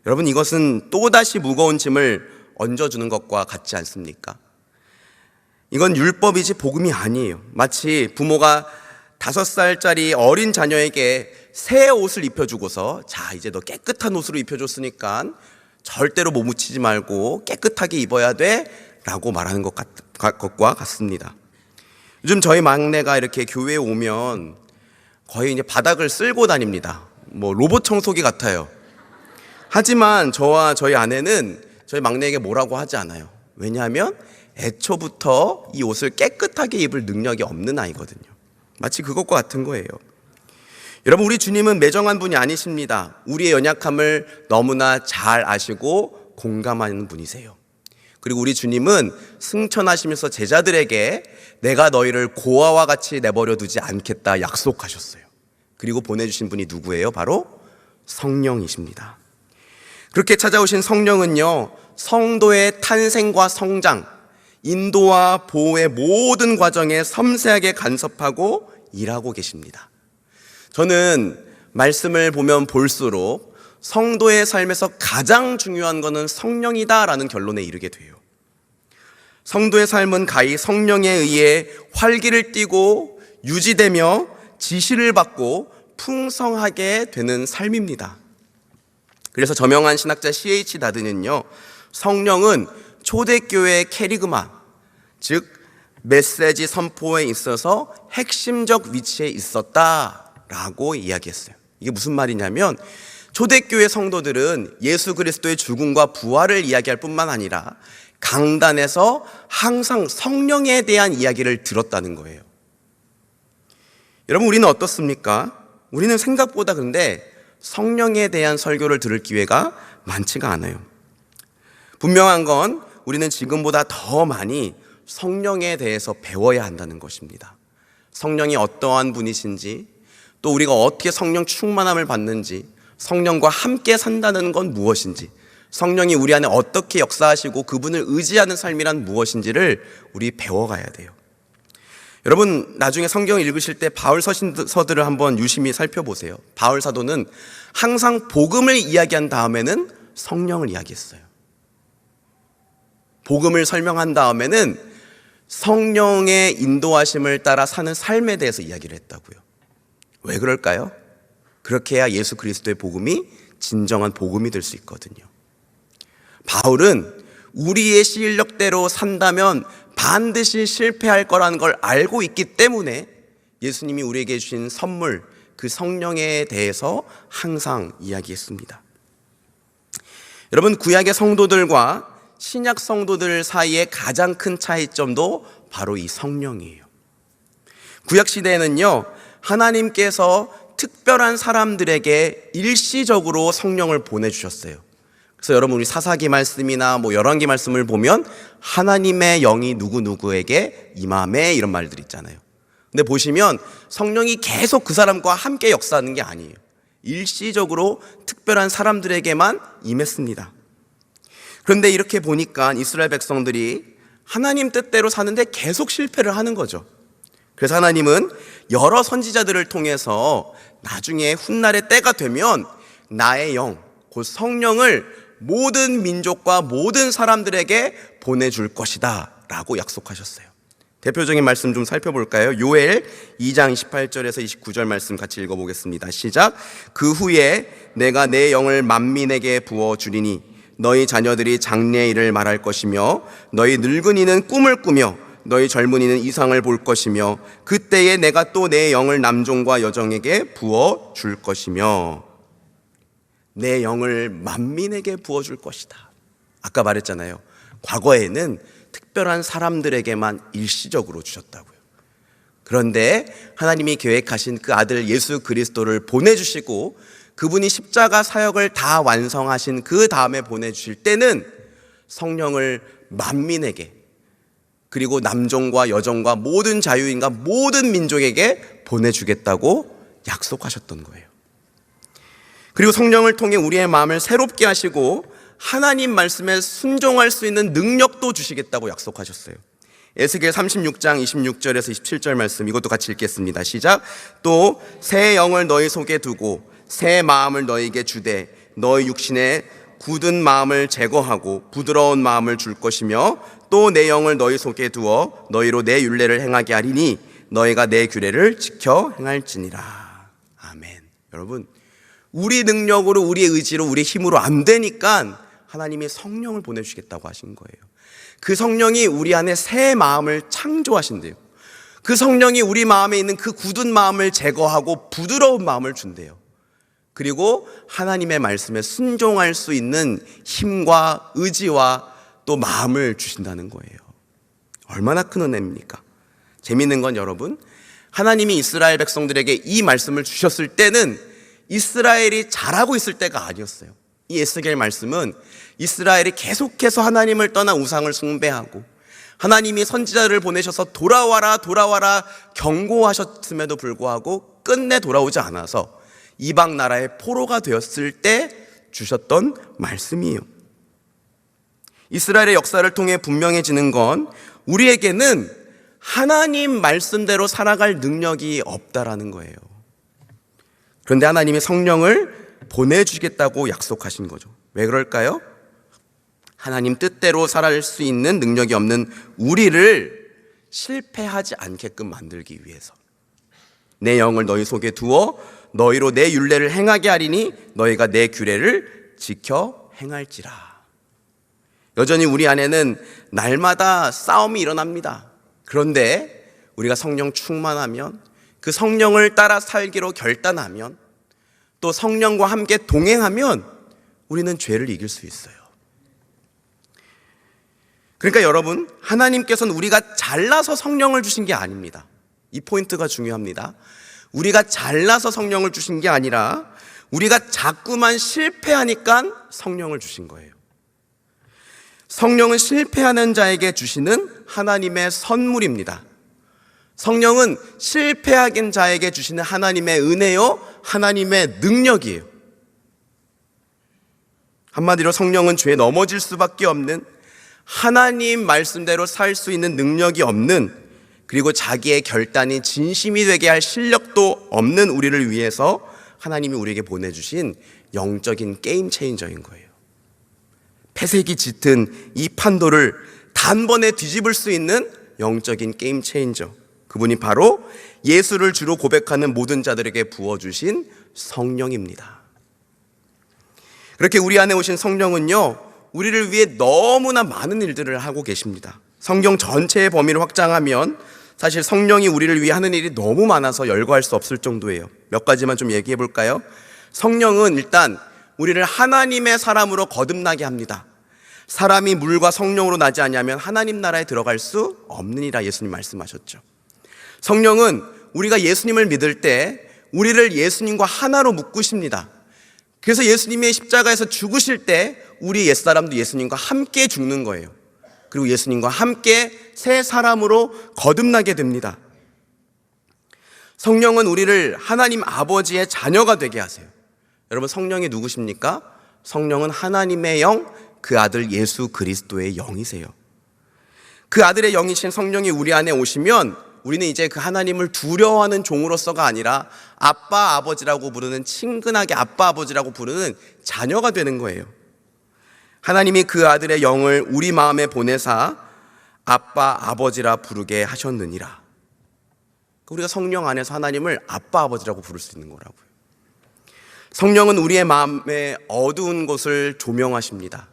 여러분, 이것은 또다시 무거운 짐을 얹어주는 것과 같지 않습니까? 이건 율법이지 복음이 아니에요. 마치 부모가 5살짜리 어린 자녀에게 새 옷을 입혀주고서 자, 이제 너 깨끗한 옷으로 입혀줬으니까 절대로 못 묻히지 말고 깨끗하게 입어야 돼 라고 말하는 것과 같습니다. 요즘 저희 막내가 이렇게 교회에 오면 거의 이제 바닥을 쓸고 다닙니다. 뭐 로봇 청소기 같아요. 하지만 저와 저희 아내는 저희 막내에게 뭐라고 하지 않아요. 왜냐하면 애초부터 이 옷을 깨끗하게 입을 능력이 없는 아이거든요. 마치 그것과 같은 거예요. 여러분, 우리 주님은 매정한 분이 아니십니다. 우리의 연약함을 너무나 잘 아시고 공감하는 분이세요. 그리고 우리 주님은 승천하시면서 제자들에게 내가 너희를 고아와 같이 내버려 두지 않겠다 약속하셨어요. 그리고 보내주신 분이 누구예요? 바로 성령이십니다. 그렇게 찾아오신 성령은요, 성도의 탄생과 성장, 인도와 보호의 모든 과정에 섬세하게 간섭하고 일하고 계십니다. 저는 말씀을 보면 볼수록 성도의 삶에서 가장 중요한 것은 성령이다라는 결론에 이르게 돼요. 성도의 삶은 가히 성령에 의해 활기를 띠고 유지되며 지시를 받고 풍성하게 되는 삶입니다. 그래서 저명한 신학자 C.H. 다드는요, 성령은 초대교회의 캐리그마, 즉 메시지 선포에 있어서 핵심적 위치에 있었다라고 이야기했어요. 이게 무슨 말이냐면 초대교회 성도들은 예수 그리스도의 죽음과 부활을 이야기할 뿐만 아니라 강단에서 항상 성령에 대한 이야기를 들었다는 거예요. 여러분, 우리는 어떻습니까? 우리는 생각보다 근데 성령에 대한 설교를 들을 기회가 많지가 않아요. 분명한 건 우리는 지금보다 더 많이 성령에 대해서 배워야 한다는 것입니다. 성령이 어떠한 분이신지, 또 우리가 어떻게 성령 충만함을 받는지, 성령과 함께 산다는 건 무엇인지, 성령이 우리 안에 어떻게 역사하시고 그분을 의지하는 삶이란 무엇인지를 우리 배워가야 돼요. 여러분, 나중에 성경을 읽으실 때 바울 서신서들을 한번 유심히 살펴보세요. 바울 사도는 항상 복음을 이야기한 다음에는 성령을 이야기했어요. 복음을 설명한 다음에는 성령의 인도하심을 따라 사는 삶에 대해서 이야기를 했다고요. 왜 그럴까요? 그렇게 해야 예수 그리스도의 복음이 진정한 복음이 될 수 있거든요. 바울은 우리의 실력대로 산다면 반드시 실패할 거라는 걸 알고 있기 때문에 예수님이 우리에게 주신 선물, 그 성령에 대해서 항상 이야기했습니다. 여러분, 구약의 성도들과 신약 성도들 사이의 가장 큰 차이점도 바로 이 성령이에요. 구약 시대에는요, 하나님께서 특별한 사람들에게 일시적으로 성령을 보내주셨어요. 그래서 여러분, 우리 사사기 말씀이나 뭐 열왕기 말씀을 보면 하나님의 영이 누구누구에게 임함에 이런 말들 있잖아요. 근데 보시면 성령이 계속 그 사람과 함께 역사하는 게 아니에요. 일시적으로 특별한 사람들에게만 임했습니다. 그런데 이렇게 보니까 이스라엘 백성들이 하나님 뜻대로 사는데 계속 실패를 하는 거죠. 그래서 하나님은 여러 선지자들을 통해서 나중에 훗날의 때가 되면 나의 영, 곧 성령을 모든 민족과 모든 사람들에게 보내줄 것이다 라고 약속하셨어요. 대표적인 말씀 좀 살펴볼까요? 요엘 2장 28절에서 29절 말씀 같이 읽어보겠습니다. 시작. 그 후에 내가 내 영을 만민에게 부어주리니 너희 자녀들이 장래의 일을 말할 것이며 너희 늙은이는 꿈을 꾸며 너희 젊은이는 이상을 볼 것이며 그때에 내가 또 내 영을 남종과 여종에게 부어줄 것이며 내 영을 만민에게 부어줄 것이다. 아까 말했잖아요. 과거에는 특별한 사람들에게만 일시적으로 주셨다고요. 그런데 하나님이 계획하신 그 아들 예수 그리스도를 보내주시고 그분이 십자가 사역을 다 완성하신 그 다음에 보내주실 때는 성령을 만민에게, 그리고 남종과 여종과 모든 자유인과 모든 민족에게 보내주겠다고 약속하셨던 거예요. 그리고 성령을 통해 우리의 마음을 새롭게 하시고 하나님 말씀에 순종할 수 있는 능력도 주시겠다고 약속하셨어요. 에스겔 36장 26절에서 27절 말씀, 이것도 같이 읽겠습니다. 시작. 또 새 영을 너희 속에 두고 새 마음을 너희에게 주되 너희 육신에 굳은 마음을 제거하고 부드러운 마음을 줄 것이며 또 내 영을 너희 속에 두어 너희로 내 율례를 행하게 하리니 너희가 내 규례를 지켜 행할지니라. 아멘. 여러분, 우리 능력으로, 우리의 의지로, 우리의 힘으로 안 되니까 하나님이 성령을 보내주시겠다고 하신 거예요. 그 성령이 우리 안에 새 마음을 창조하신대요. 그 성령이 우리 마음에 있는 그 굳은 마음을 제거하고 부드러운 마음을 준대요. 그리고 하나님의 말씀에 순종할 수 있는 힘과 의지와 또 마음을 주신다는 거예요. 얼마나 큰 은혜입니까? 재미있는 건 여러분, 하나님이 이스라엘 백성들에게 이 말씀을 주셨을 때는 이스라엘이 잘하고 있을 때가 아니었어요. 이 에스겔 말씀은 이스라엘이 계속해서 하나님을 떠나 우상을 숭배하고 하나님이 선지자를 보내셔서 돌아와라 돌아와라 경고하셨음에도 불구하고 끝내 돌아오지 않아서 이방 나라의 포로가 되었을 때 주셨던 말씀이에요. 이스라엘의 역사를 통해 분명해지는 건 우리에게는 하나님 말씀대로 살아갈 능력이 없다라는 거예요. 그런데 하나님이 성령을 보내주시겠다고 약속하신 거죠. 왜 그럴까요? 하나님 뜻대로 살아갈 수 있는 능력이 없는 우리를 실패하지 않게끔 만들기 위해서. 내 영을 너희 속에 두어 너희로 내 율례를 행하게 하리니 너희가 내 규례를 지켜 행할지라. 여전히 우리 안에는 날마다 싸움이 일어납니다. 그런데 우리가 성령 충만하면, 그 성령을 따라 살기로 결단하면, 또 성령과 함께 동행하면 우리는 죄를 이길 수 있어요. 그러니까 여러분, 하나님께서는 우리가 잘나서 성령을 주신 게 아닙니다. 이 포인트가 중요합니다. 우리가 잘나서 성령을 주신 게 아니라 우리가 자꾸만 실패하니까 성령을 주신 거예요. 성령은 실패하는 자에게 주시는 하나님의 선물입니다. 성령은 실패하긴 자에게 주시는 하나님의 은혜요, 하나님의 능력이에요. 한마디로 성령은 죄에 넘어질 수밖에 없는, 하나님 말씀대로 살 수 있는 능력이 없는, 그리고 자기의 결단이 진심이 되게 할 실력도 없는 우리를 위해서 하나님이 우리에게 보내주신 영적인 게임 체인저인 거예요. 폐색이 짙은 이 판도를 단번에 뒤집을 수 있는 영적인 게임 체인저, 그분이 바로 예수를 주로 고백하는 모든 자들에게 부어주신 성령입니다. 그렇게 우리 안에 오신 성령은요, 우리를 위해 너무나 많은 일들을 하고 계십니다. 성경 전체의 범위를 확장하면 사실 성령이 우리를 위해 하는 일이 너무 많아서 열거할 수 없을 정도예요. 몇 가지만 좀 얘기해 볼까요? 성령은 일단 우리를 하나님의 사람으로 거듭나게 합니다. 사람이 물과 성령으로 나지 않으면 하나님 나라에 들어갈 수 없느니라 예수님 말씀하셨죠. 성령은 우리가 예수님을 믿을 때 우리를 예수님과 하나로 묶으십니다. 그래서 예수님의 십자가에서 죽으실 때 우리 옛사람도 예수님과 함께 죽는 거예요. 그리고 예수님과 함께 새 사람으로 거듭나게 됩니다. 성령은 우리를 하나님 아버지의 자녀가 되게 하세요. 여러분, 성령이 누구십니까? 성령은 하나님의 영, 그 아들 예수 그리스도의 영이세요. 그 아들의 영이신 성령이 우리 안에 오시면 우리는 이제 그 하나님을 두려워하는 종으로서가 아니라 아빠 아버지라고 부르는, 친근하게 아빠 아버지라고 부르는 자녀가 되는 거예요. 하나님이 그 아들의 영을 우리 마음에 보내사 아빠 아버지라 부르게 하셨느니라. 우리가 성령 안에서 하나님을 아빠 아버지라고 부를 수 있는 거라고요. 성령은 우리의 마음의 어두운 곳을 조명하십니다.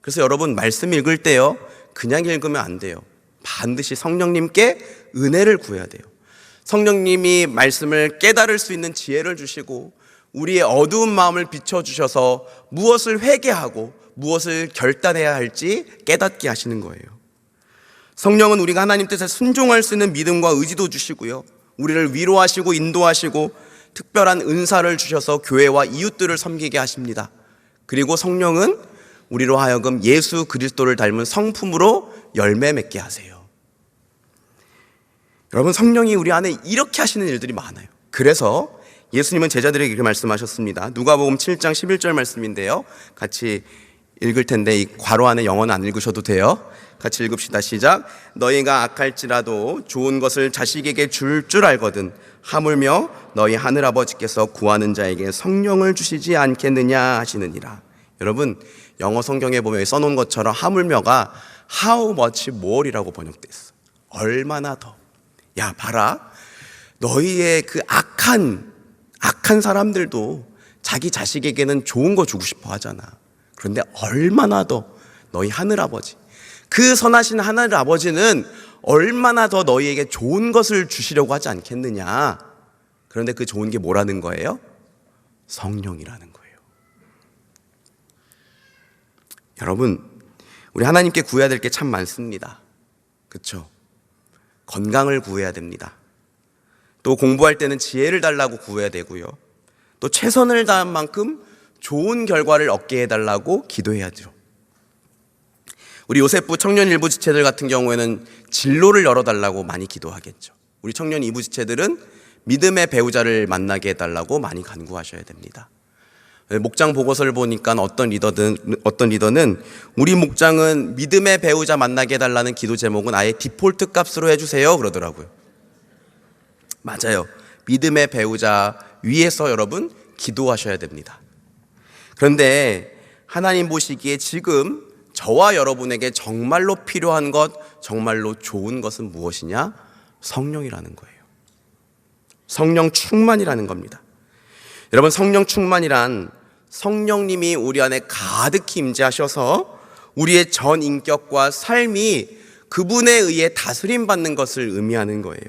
그래서 여러분, 말씀 읽을 때요, 그냥 읽으면 안 돼요. 반드시 성령님께 은혜를 구해야 돼요. 성령님이 말씀을 깨달을 수 있는 지혜를 주시고 우리의 어두운 마음을 비춰주셔서 무엇을 회개하고 무엇을 결단해야 할지 깨닫게 하시는 거예요. 성령은 우리가 하나님 뜻에 순종할 수 있는 믿음과 의지도 주시고요, 우리를 위로하시고 인도하시고 특별한 은사를 주셔서 교회와 이웃들을 섬기게 하십니다. 그리고 성령은 우리로 하여금 예수 그리스도를 닮은 성품으로 열매 맺게 하세요. 여러분, 성령이 우리 안에 이렇게 하시는 일들이 많아요. 그래서 예수님은 제자들에게 이렇게 말씀하셨습니다. 누가복음 7장 11절 말씀인데요, 같이 읽을 텐데 이 괄호 안에 영어는 안 읽으셔도 돼요. 같이 읽읍시다. 시작. 너희가 악할지라도 좋은 것을 자식에게 줄 알거든 하물며 너희 하늘아버지께서 구하는 자에게 성령을 주시지 않겠느냐 하시느니라. 여러분, 영어 성경에 보면 여기 써놓은 것처럼 하물며가 how much more이라고 번역돼 있어. 얼마나 더. 야, 봐라. 너희의 그 악한 사람들도 자기 자식에게는 좋은 거 주고 싶어 하잖아. 그런데 얼마나 더 너희 하늘아버지, 그 선하신 하늘아버지는 얼마나 더 너희에게 좋은 것을 주시려고 하지 않겠느냐. 그런데 그 좋은 게 뭐라는 거예요? 성령이라는 거예요. 여러분, 우리 하나님께 구해야 될 게 참 많습니다. 그렇죠? 건강을 구해야 됩니다. 또 공부할 때는 지혜를 달라고 구해야 되고요. 또 최선을 다한 만큼 좋은 결과를 얻게 해달라고 기도해야죠. 우리 요셉부 청년 일부 지체들 같은 경우에는 진로를 열어달라고 많이 기도하겠죠. 우리 청년 2부 지체들은 믿음의 배우자를 만나게 해달라고 많이 간구하셔야 됩니다. 목장 보고서를 보니까 어떤 리더는 우리 목장은 믿음의 배우자 만나게 해달라는 기도 제목은 아예 디폴트 값으로 해주세요 그러더라고요. 맞아요. 믿음의 배우자 위해서 여러분 기도하셔야 됩니다. 그런데 하나님 보시기에 지금 저와 여러분에게 정말로 필요한 것, 정말로 좋은 것은 무엇이냐? 성령이라는 거예요. 성령 충만이라는 겁니다. 여러분, 성령 충만이란 성령님이 우리 안에 가득히 임재하셔서 우리의 전 인격과 삶이 그분에 의해 다스림 받는 것을 의미하는 거예요.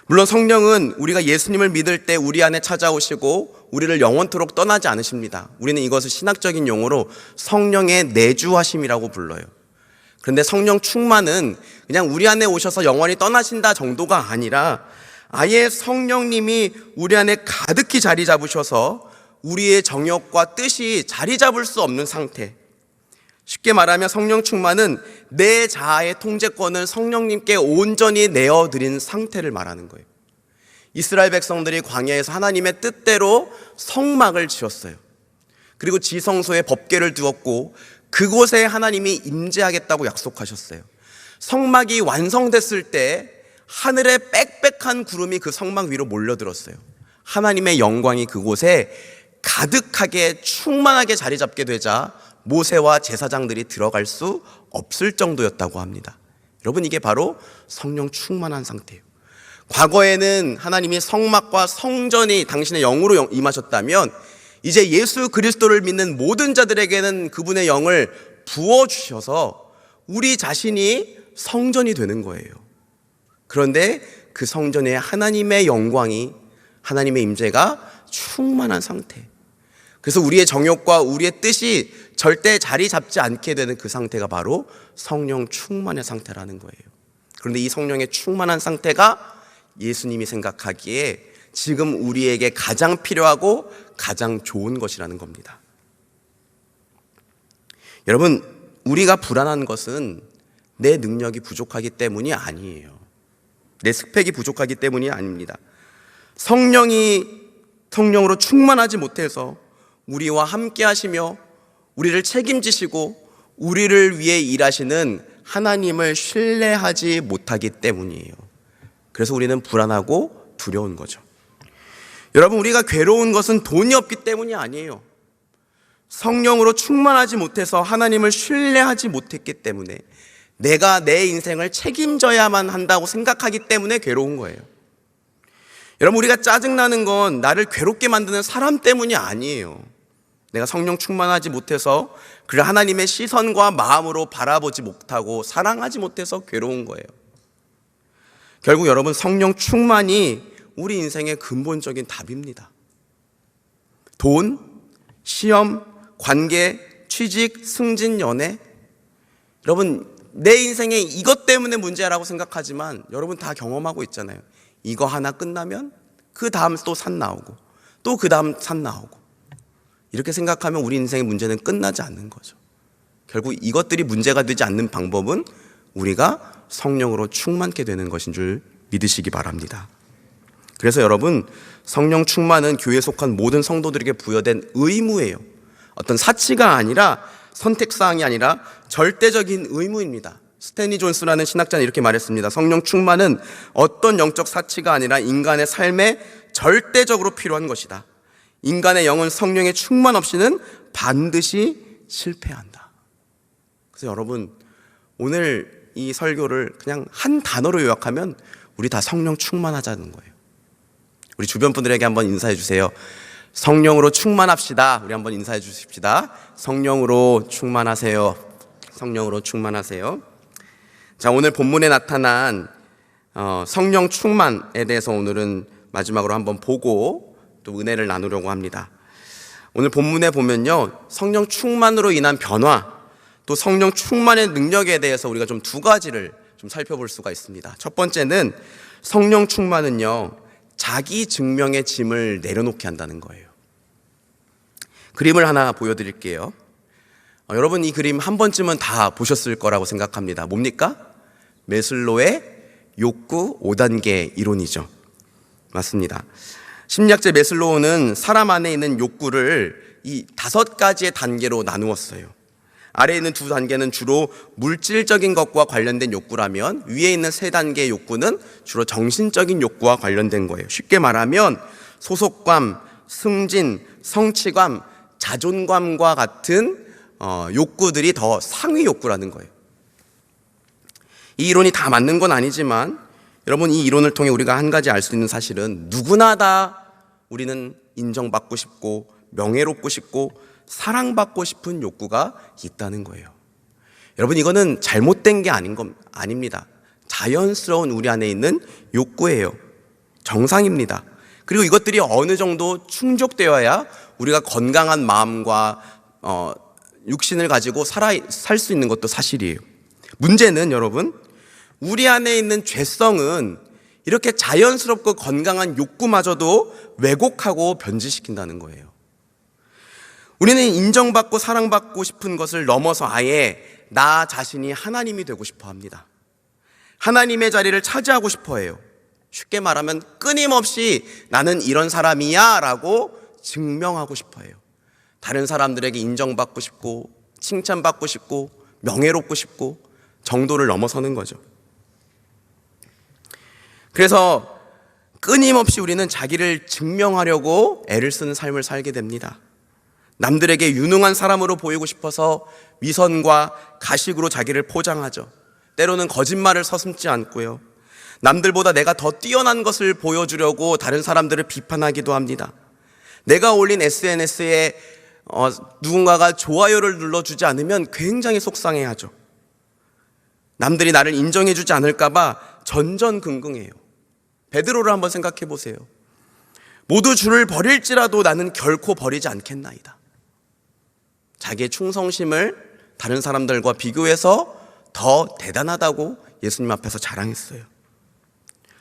물론 성령은 우리가 예수님을 믿을 때 우리 안에 찾아오시고 우리를 영원토록 떠나지 않으십니다. 우리는 이것을 신학적인 용어로 성령의 내주하심이라고 불러요. 그런데 성령 충만은 그냥 우리 안에 오셔서 영원히 떠나신다 정도가 아니라 아예 성령님이 우리 안에 가득히 자리 잡으셔서 우리의 정욕과 뜻이 자리 잡을 수 없는 상태. 쉽게 말하면 성령 충만은 내 자아의 통제권을 성령님께 온전히 내어드린 상태를 말하는 거예요. 이스라엘 백성들이 광야에서 하나님의 뜻대로 성막을 지었어요. 그리고 지성소에 법궤를 두었고 그곳에 하나님이 임재하겠다고 약속하셨어요. 성막이 완성됐을 때 하늘의 빽빽한 구름이 그 성막 위로 몰려들었어요. 하나님의 영광이 그곳에 가득하게 충만하게 자리 잡게 되자 모세와 제사장들이 들어갈 수 없을 정도였다고 합니다. 여러분, 이게 바로 성령 충만한 상태예요. 과거에는 하나님이 성막과 성전이 당신의 영으로 임하셨다면 이제 예수 그리스도를 믿는 모든 자들에게는 그분의 영을 부어주셔서 우리 자신이 성전이 되는 거예요. 그런데 그 성전에 하나님의 영광이, 하나님의 임재가 충만한 상태. 그래서 우리의 정욕과 우리의 뜻이 절대 자리 잡지 않게 되는 그 상태가 바로 성령 충만의 상태라는 거예요. 그런데 이 성령의 충만한 상태가 예수님이 생각하기에 지금 우리에게 가장 필요하고 가장 좋은 것이라는 겁니다. 여러분, 우리가 불안한 것은 내 능력이 부족하기 때문이 아니에요. 내 스펙이 부족하기 때문이 아닙니다. 성령으로 충만하지 못해서 우리와 함께 하시며 우리를 책임지시고 우리를 위해 일하시는 하나님을 신뢰하지 못하기 때문이에요. 그래서 우리는 불안하고 두려운 거죠. 여러분, 우리가 괴로운 것은 돈이 없기 때문이 아니에요. 성령으로 충만하지 못해서 하나님을 신뢰하지 못했기 때문에 내가 내 인생을 책임져야만 한다고 생각하기 때문에 괴로운 거예요. 여러분, 우리가 짜증나는 건 나를 괴롭게 만드는 사람 때문이 아니에요. 내가 성령 충만하지 못해서 그를 하나님의 시선과 마음으로 바라보지 못하고 사랑하지 못해서 괴로운 거예요. 결국 여러분, 성령 충만이 우리 인생의 근본적인 답입니다. 돈, 시험, 관계, 취직, 승진, 연애. 여러분, 내 인생에 이것 때문에 문제라고 생각하지만 여러분 다 경험하고 있잖아요. 이거 하나 끝나면 그 다음 또 산 나오고 또 그 다음 산 나오고, 이렇게 생각하면 우리 인생의 문제는 끝나지 않는 거죠. 결국 이것들이 문제가 되지 않는 방법은 우리가 성령으로 충만케 되는 것인 줄 믿으시기 바랍니다. 그래서 여러분, 성령 충만은 교회에 속한 모든 성도들에게 부여된 의무예요. 어떤 사치가 아니라, 선택사항이 아니라 절대적인 의무입니다. 스탠리 존스라는 신학자는 이렇게 말했습니다. 성령 충만은 어떤 영적 사치가 아니라 인간의 삶에 절대적으로 필요한 것이다. 인간의 영은 성령의 충만 없이는 반드시 실패한다. 그래서 여러분, 오늘 이 설교를 그냥 한 단어로 요약하면 우리 다 성령 충만하자는 거예요. 우리 주변 분들에게 한번 인사해 주세요. 성령으로 충만합시다. 우리 한번 인사해 주십시다. 성령으로 충만하세요. 성령으로 충만하세요. 자, 오늘 본문에 나타난 성령 충만에 대해서 오늘은 마지막으로 한번 보고 또 은혜를 나누려고 합니다. 오늘 본문에 보면요, 성령 충만으로 인한 변화, 또 성령 충만의 능력에 대해서 우리가 좀 두 가지를 좀 살펴볼 수가 있습니다. 첫 번째는 성령 충만은요, 자기 증명의 짐을 내려놓게 한다는 거예요. 그림을 하나 보여드릴게요. 여러분, 이 그림 한 번쯤은 다 보셨을 거라고 생각합니다. 뭡니까? 메슬로의 욕구 5단계 이론이죠. 맞습니다. 심리학자 메슬로우는 사람 안에 있는 욕구를 이 5가지의 단계로 나누었어요. 아래에 있는 2단계는 주로 물질적인 것과 관련된 욕구라면, 위에 있는 3단계의 욕구는 주로 정신적인 욕구와 관련된 거예요. 쉽게 말하면 소속감, 승진, 성취감, 자존감과 같은 욕구들이 더 상위 욕구라는 거예요. 이 이론이 다 맞는 건 아니지만, 여러분, 이 이론을 통해 우리가 한 가지 알 수 있는 사실은 누구나 다 우리는 인정받고 싶고 명예롭고 싶고 사랑받고 싶은 욕구가 있다는 거예요. 여러분, 이거는 잘못된 게 아닙니다. 자연스러운 우리 안에 있는 욕구예요. 정상입니다. 그리고 이것들이 어느 정도 충족되어야 우리가 건강한 마음과 육신을 가지고 살 수 있는 것도 사실이에요. 문제는 여러분, 우리 안에 있는 죄성은 이렇게 자연스럽고 건강한 욕구마저도 왜곡하고 변질시킨다는 거예요. 우리는 인정받고 사랑받고 싶은 것을 넘어서 아예 나 자신이 하나님이 되고 싶어 합니다. 하나님의 자리를 차지하고 싶어 해요. 쉽게 말하면 끊임없이 나는 이런 사람이야 라고 증명하고 싶어 해요. 다른 사람들에게 인정받고 싶고 칭찬받고 싶고 명예롭고 싶고 정도를 넘어서는 거죠. 그래서 끊임없이 우리는 자기를 증명하려고 애를 쓰는 삶을 살게 됩니다. 남들에게 유능한 사람으로 보이고 싶어서 위선과 가식으로 자기를 포장하죠. 때로는 거짓말을 서슴지 않고요. 남들보다 내가 더 뛰어난 것을 보여주려고 다른 사람들을 비판하기도 합니다. 내가 올린 SNS에 누군가가 좋아요를 눌러주지 않으면 굉장히 속상해하죠. 남들이 나를 인정해주지 않을까봐 전전긍긍해요. 베드로를 한번 생각해 보세요. 모두 주를 버릴지라도 나는 결코 버리지 않겠나이다. 자기의 충성심을 다른 사람들과 비교해서 더 대단하다고 예수님 앞에서 자랑했어요.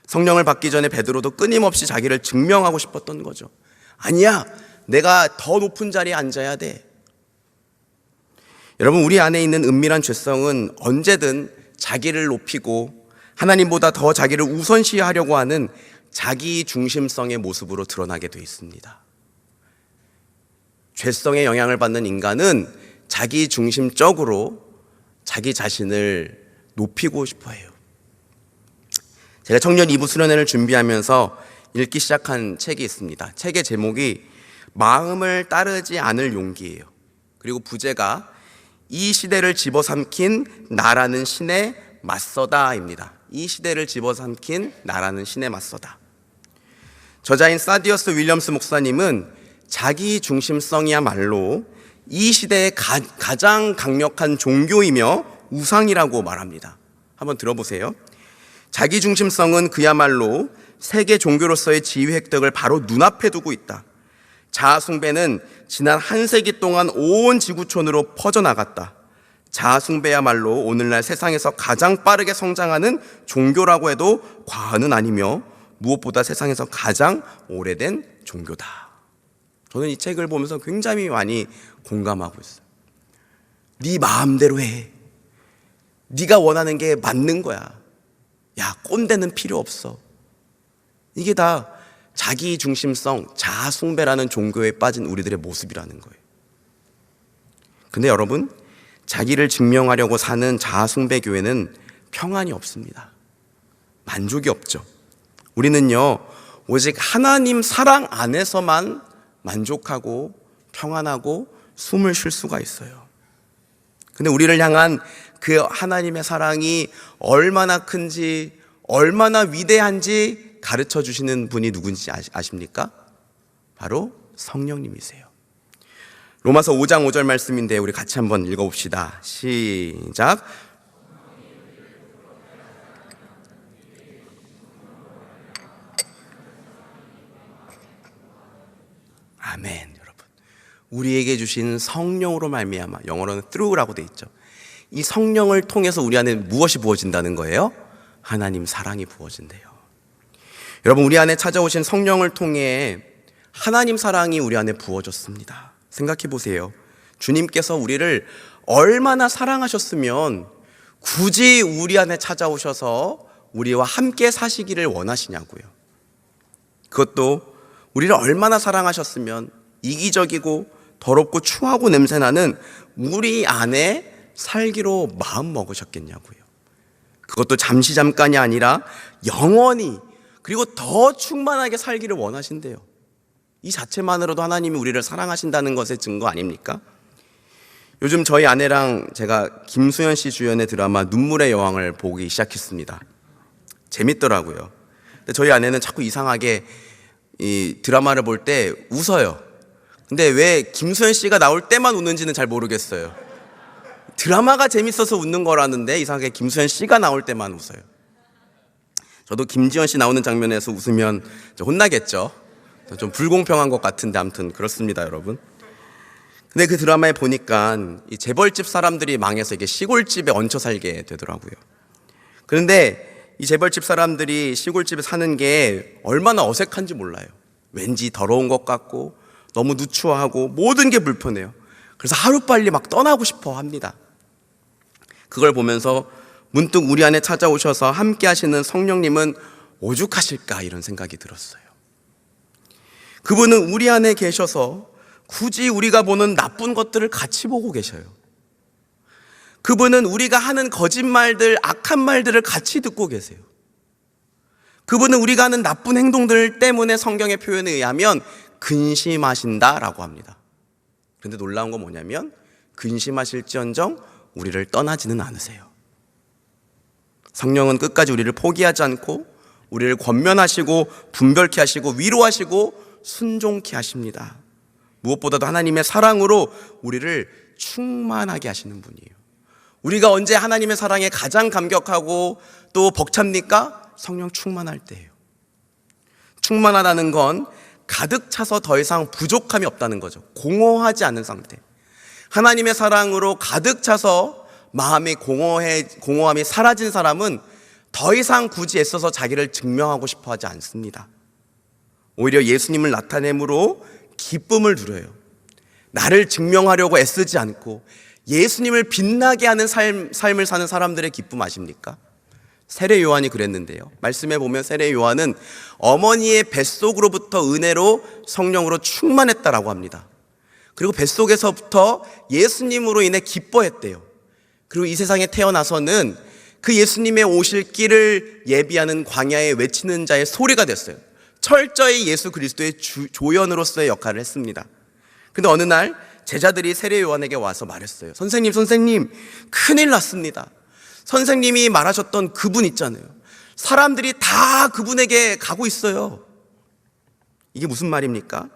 성령을 받기 전에 베드로도 끊임없이 자기를 증명하고 싶었던 거죠. 아니야, 내가 더 높은 자리에 앉아야 돼. 여러분, 우리 안에 있는 은밀한 죄성은 언제든 자기를 높이고 하나님보다 더 자기를 우선시하려고 하는 자기 중심성의 모습으로 드러나게 되어 있습니다. 죄성의 영향을 받는 인간은 자기 중심적으로 자기 자신을 높이고 싶어 해요. 제가 청년 2부 수련회를 준비하면서 읽기 시작한 책이 있습니다. 책의 제목이 마음을 따르지 않을 용기예요. 그리고 부제가 이 시대를 집어삼킨 나라는 신에 맞서다입니다. 이 시대를 집어삼킨 나라는 신에 맞서다. 저자인 사디어스 윌리엄스 목사님은 자기 중심성이야말로 이 시대의 가장 강력한 종교이며 우상이라고 말합니다. 한번 들어보세요. 자기 중심성은 그야말로 세계 종교로서의 지위 획득을 바로 눈앞에 두고 있다. 자아 숭배는 지난 한 세기 동안 온 지구촌으로 퍼져나갔다. 자아 숭배야말로 오늘날 세상에서 가장 빠르게 성장하는 종교라고 해도 과언은 아니며 무엇보다 세상에서 가장 오래된 종교다. 저는 이 책을 보면서 굉장히 많이 공감하고 있어요. 네 마음대로 해. 네가 원하는 게 맞는 거야. 야, 꼰대는 필요 없어. 이게 다 자기 중심성, 자아 숭배라는 종교에 빠진 우리들의 모습이라는 거예요. 근데 여러분, 자기를 증명하려고 사는 자아 숭배 교회는 평안이 없습니다. 만족이 없죠. 우리는요, 오직 하나님 사랑 안에서만 만족하고 평안하고 숨을 쉴 수가 있어요. 근데 우리를 향한 그 하나님의 사랑이 얼마나 큰지, 얼마나 위대한지 가르쳐 주시는 분이 누군지 아십니까? 바로 성령님이세요. 로마서 5장 5절 말씀인데 우리 같이 한번 읽어봅시다. 시작. 아멘. 여러분, 우리에게 주신 성령으로 말미암아, 영어로는 through라고 돼 있죠. 이 성령을 통해서 우리 안에 무엇이 부어진다는 거예요? 하나님 사랑이 부어진대요. 여러분, 우리 안에 찾아오신 성령을 통해 하나님 사랑이 우리 안에 부어졌습니다. 생각해 보세요. 주님께서 우리를 얼마나 사랑하셨으면 굳이 우리 안에 찾아오셔서 우리와 함께 사시기를 원하시냐고요. 그것도 우리를 얼마나 사랑하셨으면 이기적이고 더럽고 추하고 냄새나는 우리 안에 살기로 마음 먹으셨겠냐고요. 그것도 잠시 잠깐이 아니라 영원히, 그리고 더 충만하게 살기를 원하신대요. 이 자체만으로도 하나님이 우리를 사랑하신다는 것의 증거 아닙니까? 요즘 저희 아내랑 제가 김수현 씨 주연의 드라마 눈물의 여왕을 보기 시작했습니다. 재밌더라고요. 근데 저희 아내는 자꾸 이상하게 이 드라마를 볼 때 웃어요. 근데 왜 김수현 씨가 나올 때만 웃는지는 잘 모르겠어요. 드라마가 재밌어서 웃는 거라는데 이상하게 김수현 씨가 나올 때만 웃어요. 저도 김지현 씨 나오는 장면에서 웃으면 혼나겠죠. 좀 불공평한 것 같은데 아무튼 그렇습니다, 여러분. 근데 그 드라마에 보니까 이 재벌집 사람들이 망해서 이게 시골집에 얹혀 살게 되더라고요. 그런데 이 재벌집 사람들이 시골집에 사는 게 얼마나 어색한지 몰라요. 왠지 더러운 것 같고 너무 누추하고 모든 게 불편해요. 그래서 하루빨리 막 떠나고 싶어 합니다. 그걸 보면서 문득 우리 안에 찾아오셔서 함께 하시는 성령님은 오죽하실까 이런 생각이 들었어요. 그분은 우리 안에 계셔서 굳이 우리가 보는 나쁜 것들을 같이 보고 계셔요. 그분은 우리가 하는 거짓말들, 악한 말들을 같이 듣고 계세요. 그분은 우리가 하는 나쁜 행동들 때문에 성경의 표현에 의하면 근심하신다라고 합니다. 그런데 놀라운 건 뭐냐면 근심하실지언정 우리를 떠나지는 않으세요. 성령은 끝까지 우리를 포기하지 않고 우리를 권면하시고 분별케 하시고 위로하시고 순종케 하십니다. 무엇보다도 하나님의 사랑으로 우리를 충만하게 하시는 분이에요. 우리가 언제 하나님의 사랑에 가장 감격하고 또 벅찹니까? 성령 충만할 때예요. 충만하다는 건 가득 차서 더 이상 부족함이 없다는 거죠. 공허하지 않은 상태. 하나님의 사랑으로 가득 차서 마음의 공허함이 사라진 사람은 더 이상 굳이 애써서 자기를 증명하고 싶어 하지 않습니다. 오히려 예수님을 나타냄으로 기쁨을 누려요. 나를 증명하려고 애쓰지 않고 예수님을 빛나게 하는 삶을 사는 사람들의 기쁨 아십니까? 세례 요한이 그랬는데요. 말씀해 보면 세례 요한은 어머니의 뱃속으로부터 은혜로 성령으로 충만했다라고 합니다. 그리고 뱃속에서부터 예수님으로 인해 기뻐했대요. 그리고 이 세상에 태어나서는 그 예수님의 오실 길을 예비하는 광야에 외치는 자의 소리가 됐어요. 철저히 예수 그리스도의 조연으로서의 역할을 했습니다. 근데 어느 날 제자들이 세례 요한에게 와서 말했어요. 선생님, 큰일 났습니다. 선생님이 말하셨던 그분 있잖아요. 사람들이 다 그분에게 가고 있어요. 이게 무슨 말입니까?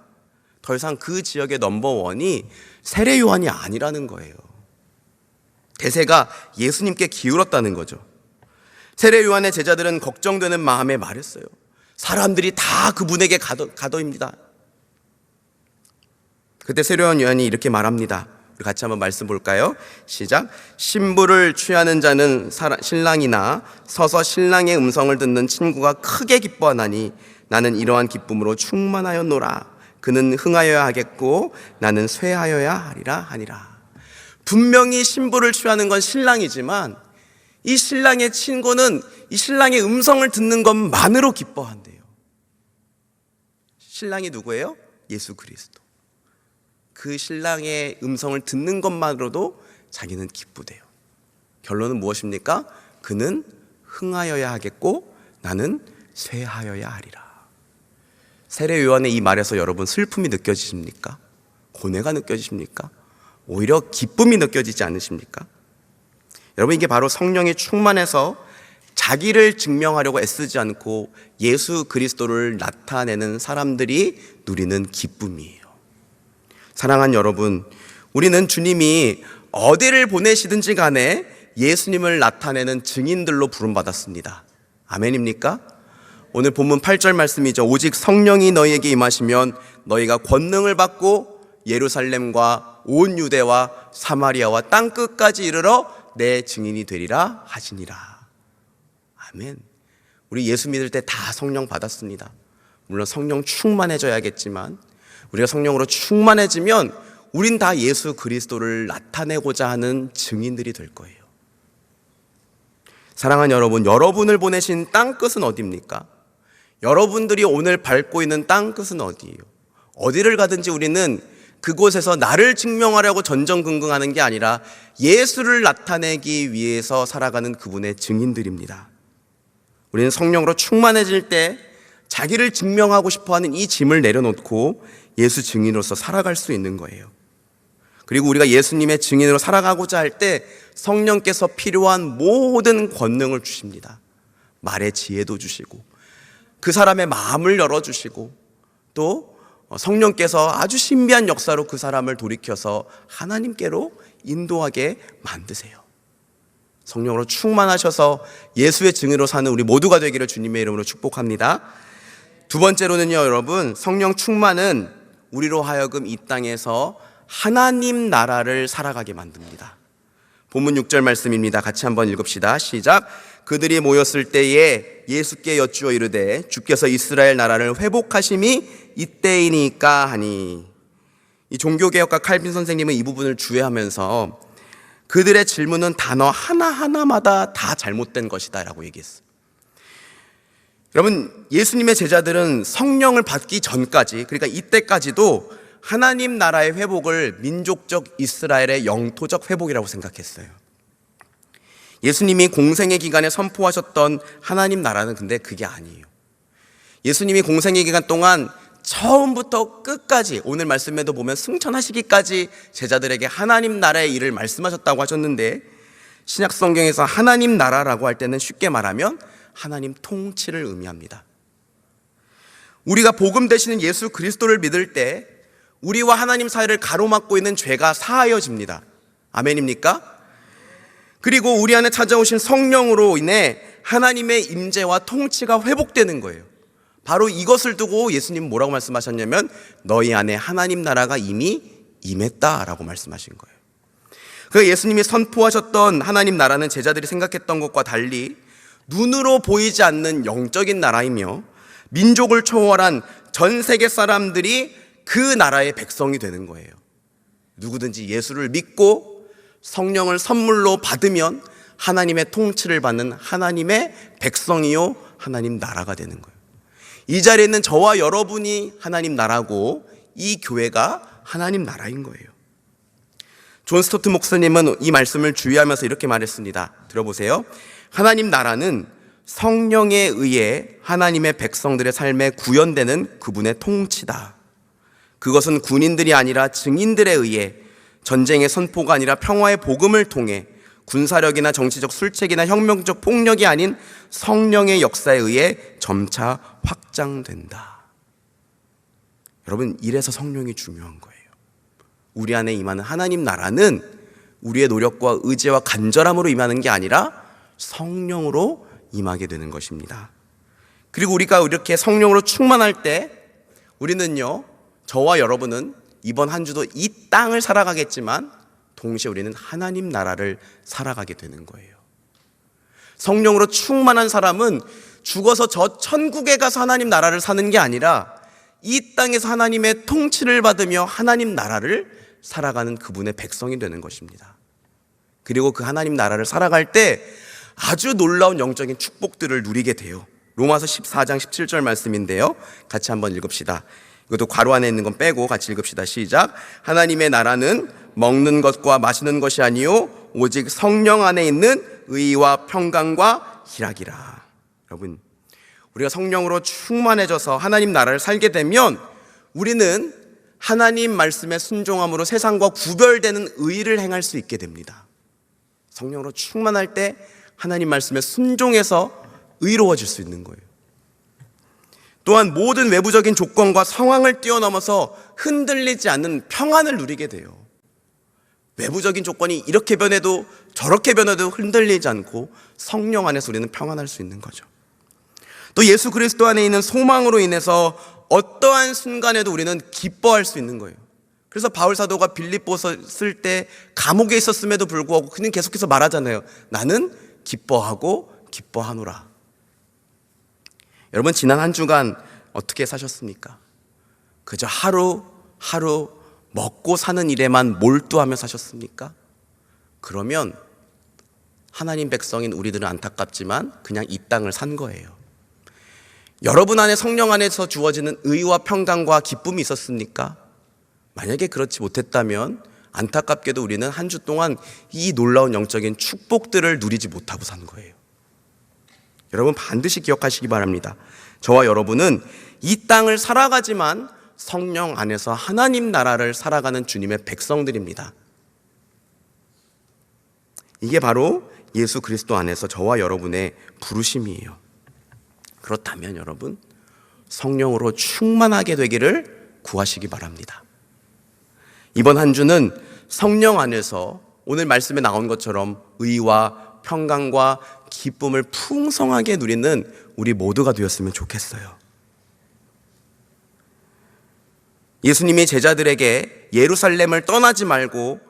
더 이상 그 지역의 넘버원이 세례 요한이 아니라는 거예요. 대세가 예수님께 기울었다는 거죠. 세례 요한의 제자들은 걱정되는 마음에 말했어요. 사람들이 다 그분에게 가더입니다. 그때 세례 요한이 이렇게 말합니다. 우리 같이 한번 말씀 볼까요? 시작. 신부를 취하는 자는 신랑이나 서서 신랑의 음성을 듣는 친구가 크게 기뻐하나니 나는 이러한 기쁨으로 충만하였노라. 그는 흥하여야 하겠고 나는 쇠하여야 하리라. 분명히 신부를 취하는 건 신랑이지만 이 신랑의 친구는 이 신랑의 음성을 듣는 것만으로 기뻐한대요. 신랑이 누구예요? 예수 그리스도. 그 신랑의 음성을 듣는 것만으로도 자기는 기쁘대요. 결론은 무엇입니까? 그는 흥하여야 하겠고 나는 쇠하여야 하리라. 세례 요한의 이 말에서 여러분 슬픔이 느껴지십니까? 고뇌가 느껴지십니까? 오히려 기쁨이 느껴지지 않으십니까? 여러분, 이게 바로 성령이 충만해서 자기를 증명하려고 애쓰지 않고 예수 그리스도를 나타내는 사람들이 누리는 기쁨이에요. 사랑하는 여러분, 우리는 주님이 어디를 보내시든지 간에 예수님을 나타내는 증인들로 부름받았습니다. 아멘입니까? 오늘 본문 8절 말씀이죠. 오직 성령이 너희에게 임하시면 너희가 권능을 받고 예루살렘과 온 유대와 사마리아와 땅끝까지 이르러 내 증인이 되리라 하시니라. 아멘. 우리 예수 믿을 때 다 성령 받았습니다. 물론 성령 충만해져야겠지만 우리가 성령으로 충만해지면 우린 다 예수 그리스도를 나타내고자 하는 증인들이 될 거예요. 사랑하는 여러분, 여러분을 보내신 땅끝은 어디입니까? 여러분들이 오늘 밟고 있는 땅끝은 어디예요? 어디를 가든지 우리는 그곳에서 나를 증명하려고 전전긍긍하는 게 아니라 예수를 나타내기 위해서 살아가는 그분의 증인들입니다. 우리는 성령으로 충만해질 때 자기를 증명하고 싶어하는 이 짐을 내려놓고 예수 증인으로서 살아갈 수 있는 거예요. 그리고 우리가 예수님의 증인으로 살아가고자 할 때 성령께서 필요한 모든 권능을 주십니다. 말의 지혜도 주시고 그 사람의 마음을 열어주시고 또 성령께서 아주 신비한 역사로 그 사람을 돌이켜서 하나님께로 인도하게 만드세요. 성령으로 충만하셔서 예수의 증인으로 사는 우리 모두가 되기를 주님의 이름으로 축복합니다. 두 번째로는요, 여러분, 성령 충만은 우리로 하여금 이 땅에서 하나님 나라를 살아가게 만듭니다. 본문 6절 말씀입니다. 같이 한번 읽읍시다. 시작. 그들이 모였을 때에 예수께 여쭈어 이르되 주께서 이스라엘 나라를 회복하심이 이때이니까 하니. 이 종교개혁가 칼빈 선생님은 이 부분을 주의하면서 그들의 질문은 단어 하나하나마다 다 잘못된 것이다 라고 얘기했어요. 여러분, 예수님의 제자들은 성령을 받기 전까지, 그러니까 이때까지도 하나님 나라의 회복을 민족적 이스라엘의 영토적 회복이라고 생각했어요. 예수님이 공생의 기간에 선포하셨던 하나님 나라는 근데 그게 아니에요. 예수님이 공생의 기간 동안 처음부터 끝까지, 오늘 말씀에도 보면 승천하시기까지 제자들에게 하나님 나라의 일을 말씀하셨다고 하셨는데, 신약 성경에서 하나님 나라라고 할 때는 쉽게 말하면 하나님 통치를 의미합니다. 우리가 복음 되시는 예수 그리스도를 믿을 때 우리와 하나님 사이를 가로막고 있는 죄가 사하여집니다. 아멘입니까? 그리고 우리 안에 찾아오신 성령으로 인해 하나님의 임재와 통치가 회복되는 거예요. 바로 이것을 두고 예수님은 뭐라고 말씀하셨냐면 너희 안에 하나님 나라가 이미 임했다라고 말씀하신 거예요. 그 예수님이 선포하셨던 하나님 나라는 제자들이 생각했던 것과 달리 눈으로 보이지 않는 영적인 나라이며 민족을 초월한 전 세계 사람들이 그 나라의 백성이 되는 거예요. 누구든지 예수를 믿고 성령을 선물로 받으면 하나님의 통치를 받는 하나님의 백성이요 하나님 나라가 되는 거예요. 이 자리에 있는 저와 여러분이 하나님 나라고 이 교회가 하나님 나라인 거예요. 존 스토트 목사님은 이 말씀을 주의하면서 이렇게 말했습니다. 들어보세요. 하나님 나라는 성령에 의해 하나님의 백성들의 삶에 구현되는 그분의 통치다. 그것은 군인들이 아니라 증인들에 의해 전쟁의 선포가 아니라 평화의 복음을 통해 군사력이나 정치적 술책이나 혁명적 폭력이 아닌 성령의 역사에 의해 점차 확장된다. 여러분, 이래서 성령이 중요한 거예요. 우리 안에 임하는 하나님 나라는 우리의 노력과 의지와 간절함으로 임하는 게 아니라 성령으로 임하게 되는 것입니다. 그리고 우리가 이렇게 성령으로 충만할 때 우리는요, 저와 여러분은 이번 한 주도 이 땅을 살아가겠지만 동시에 우리는 하나님 나라를 살아가게 되는 거예요. 성령으로 충만한 사람은 죽어서 저 천국에 가서 하나님 나라를 사는 게 아니라 이 땅에서 하나님의 통치를 받으며 하나님 나라를 살아가는 그분의 백성이 되는 것입니다. 그리고 그 하나님 나라를 살아갈 때 아주 놀라운 영적인 축복들을 누리게 돼요. 로마서 14장 17절 말씀인데요, 같이 한번 읽읍시다. 이것도 괄호 안에 있는 건 빼고 같이 읽읍시다. 시작. 하나님의 나라는 먹는 것과 마시는 것이 아니요 오직 성령 안에 있는 의와 평강과 희락이라. 여러분, 우리가 성령으로 충만해져서 하나님 나라를 살게 되면 우리는 하나님 말씀에 순종함으로 세상과 구별되는 의를 행할 수 있게 됩니다. 성령으로 충만할 때 하나님 말씀에 순종해서 의로워질 수 있는 거예요. 또한 모든 외부적인 조건과 상황을 뛰어넘어서 흔들리지 않는 평안을 누리게 돼요. 외부적인 조건이 이렇게 변해도 저렇게 변해도 흔들리지 않고 성령 안에서 우리는 평안할 수 있는 거죠. 또 예수 그리스도 안에 있는 소망으로 인해서 어떠한 순간에도 우리는 기뻐할 수 있는 거예요. 그래서 바울 사도가 빌립보서 쓸 때 감옥에 있었음에도 불구하고 그는 계속해서 말하잖아요. 나는 기뻐하고 기뻐하노라. 여러분, 지난 한 주간 어떻게 사셨습니까? 그저 하루하루 먹고 사는 일에만 몰두하며 사셨습니까? 그러면 하나님 백성인 우리들은 안타깝지만 그냥 이 땅을 산 거예요. 여러분 안에 성령 안에서 주어지는 의와 평강과 기쁨이 있었습니까? 만약에 그렇지 못했다면 안타깝게도 우리는 한 주 동안 이 놀라운 영적인 축복들을 누리지 못하고 산 거예요. 여러분, 반드시 기억하시기 바랍니다. 저와 여러분은 이 땅을 살아가지만 성령 안에서 하나님 나라를 살아가는 주님의 백성들입니다. 이게 바로 예수 그리스도 안에서 저와 여러분의 부르심이에요. 그렇다면 여러분, 성령으로 충만하게 되기를 구하시기 바랍니다. 이번 한 주는 성령 안에서 오늘 말씀에 나온 것처럼 의와 평강과 기쁨을 풍성하게 누리는 우리 모두가 되었으면 좋겠어요. 예수님이 제자들에게 예루살렘을 떠나지 말고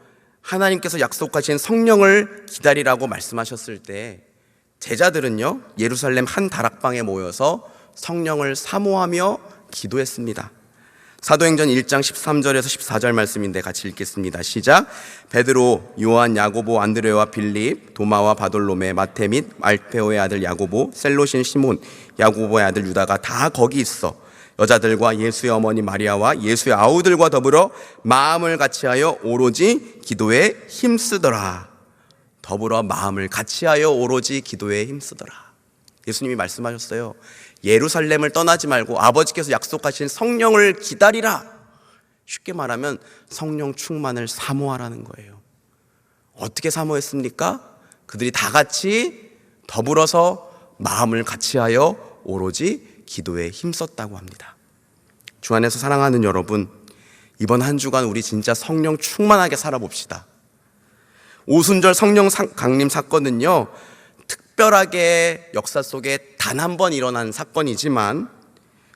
하나님께서 약속하신 성령을 기다리라고 말씀하셨을 때 제자들은요, 예루살렘 한 다락방에 모여서 성령을 사모하며 기도했습니다. 사도행전 1장 13절에서 14절 말씀인데 같이 읽겠습니다. 시작. 베드로, 요한, 야고보, 안드레와 빌립, 도마와 바돌로메, 마테 및 알페오의 아들 야고보, 셀로신 시몬, 야고보의 아들 유다가 다 거기 있어 여자들과 예수의 어머니 마리아와 예수의 아우들과 더불어 마음을 같이하여 오로지 기도에 힘쓰더라. 더불어 마음을 같이하여 오로지 기도에 힘쓰더라. 예수님이 말씀하셨어요. 예루살렘을 떠나지 말고 아버지께서 약속하신 성령을 기다리라. 쉽게 말하면 성령 충만을 사모하라는 거예요. 어떻게 사모했습니까? 그들이 다 같이 더불어서 마음을 같이하여 오로지 기도에 힘썼다고 합니다. 주 안에서 사랑하는 여러분, 이번 한 주간 우리 진짜 성령 충만하게 살아봅시다. 오순절 성령 강림 사건은요, 특별하게 역사 속에 단 한 번 일어난 사건이지만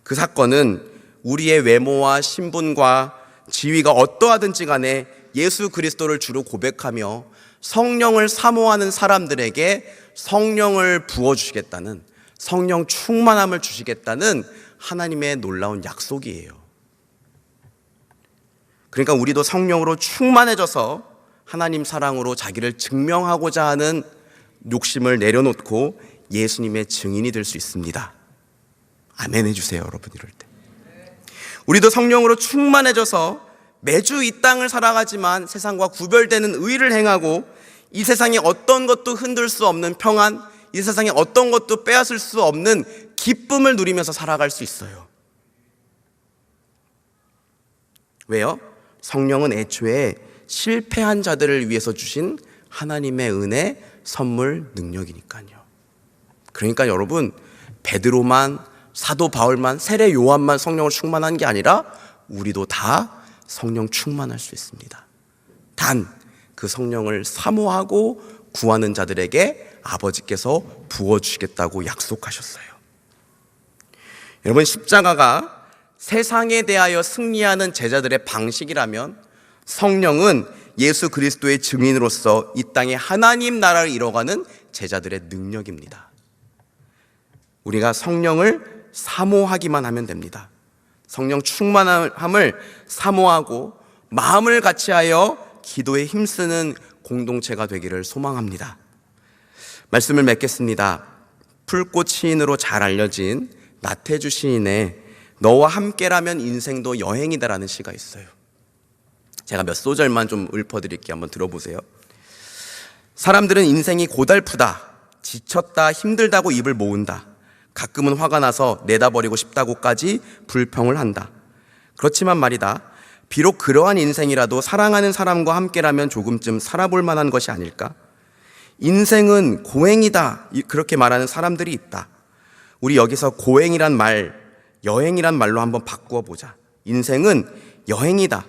그 사건은 우리의 외모와 신분과 지위가 어떠하든지 간에 예수 그리스도를 주로 고백하며 성령을 사모하는 사람들에게 성령을 부어주시겠다는, 성령 충만함을 주시겠다는 하나님의 놀라운 약속이에요. 그러니까 우리도 성령으로 충만해져서 하나님 사랑으로 자기를 증명하고자 하는 욕심을 내려놓고 예수님의 증인이 될 수 있습니다. 아멘 해주세요, 여러분. 이럴 때 우리도 성령으로 충만해져서 매주 이 땅을 살아가지만 세상과 구별되는 의를 행하고 이 세상에 어떤 것도 흔들 수 없는 평안, 이 세상에 어떤 것도 빼앗을 수 없는 기쁨을 누리면서 살아갈 수 있어요. 왜요? 성령은 애초에 실패한 자들을 위해서 주신 하나님의 은혜, 선물, 능력이니까요. 그러니까 여러분, 베드로만, 사도 바울만, 세례 요한만 성령을 충만한 게 아니라 우리도 다 성령 충만할 수 있습니다. 단 그 성령을 사모하고 구하는 자들에게 아버지께서 부어주시겠다고 약속하셨어요. 여러분, 십자가가 세상에 대하여 승리하는 제자들의 방식이라면 성령은 예수 그리스도의 증인으로서 이 땅에 하나님 나라를 이뤄가는 제자들의 능력입니다. 우리가 성령을 사모하기만 하면 됩니다. 성령 충만함을 사모하고 마음을 같이하여 기도에 힘쓰는 공동체가 되기를 소망합니다. 말씀을 맺겠습니다. 풀꽃 시인으로 잘 알려진 나태주 시인의 너와 함께라면 인생도 여행이다라는 시가 있어요. 제가 몇 소절만 좀 읊어드릴게요. 한번 들어보세요. 사람들은 인생이 고달프다, 지쳤다, 힘들다고 입을 모은다. 가끔은 화가 나서 내다버리고 싶다고까지 불평을 한다. 그렇지만 말이다. 비록 그러한 인생이라도 사랑하는 사람과 함께라면 조금쯤 살아볼 만한 것이 아닐까? 인생은 고행이다. 그렇게 말하는 사람들이 있다. 우리 여기서 고행이란 말, 여행이란 말로 한번 바꾸어 보자. 인생은 여행이다.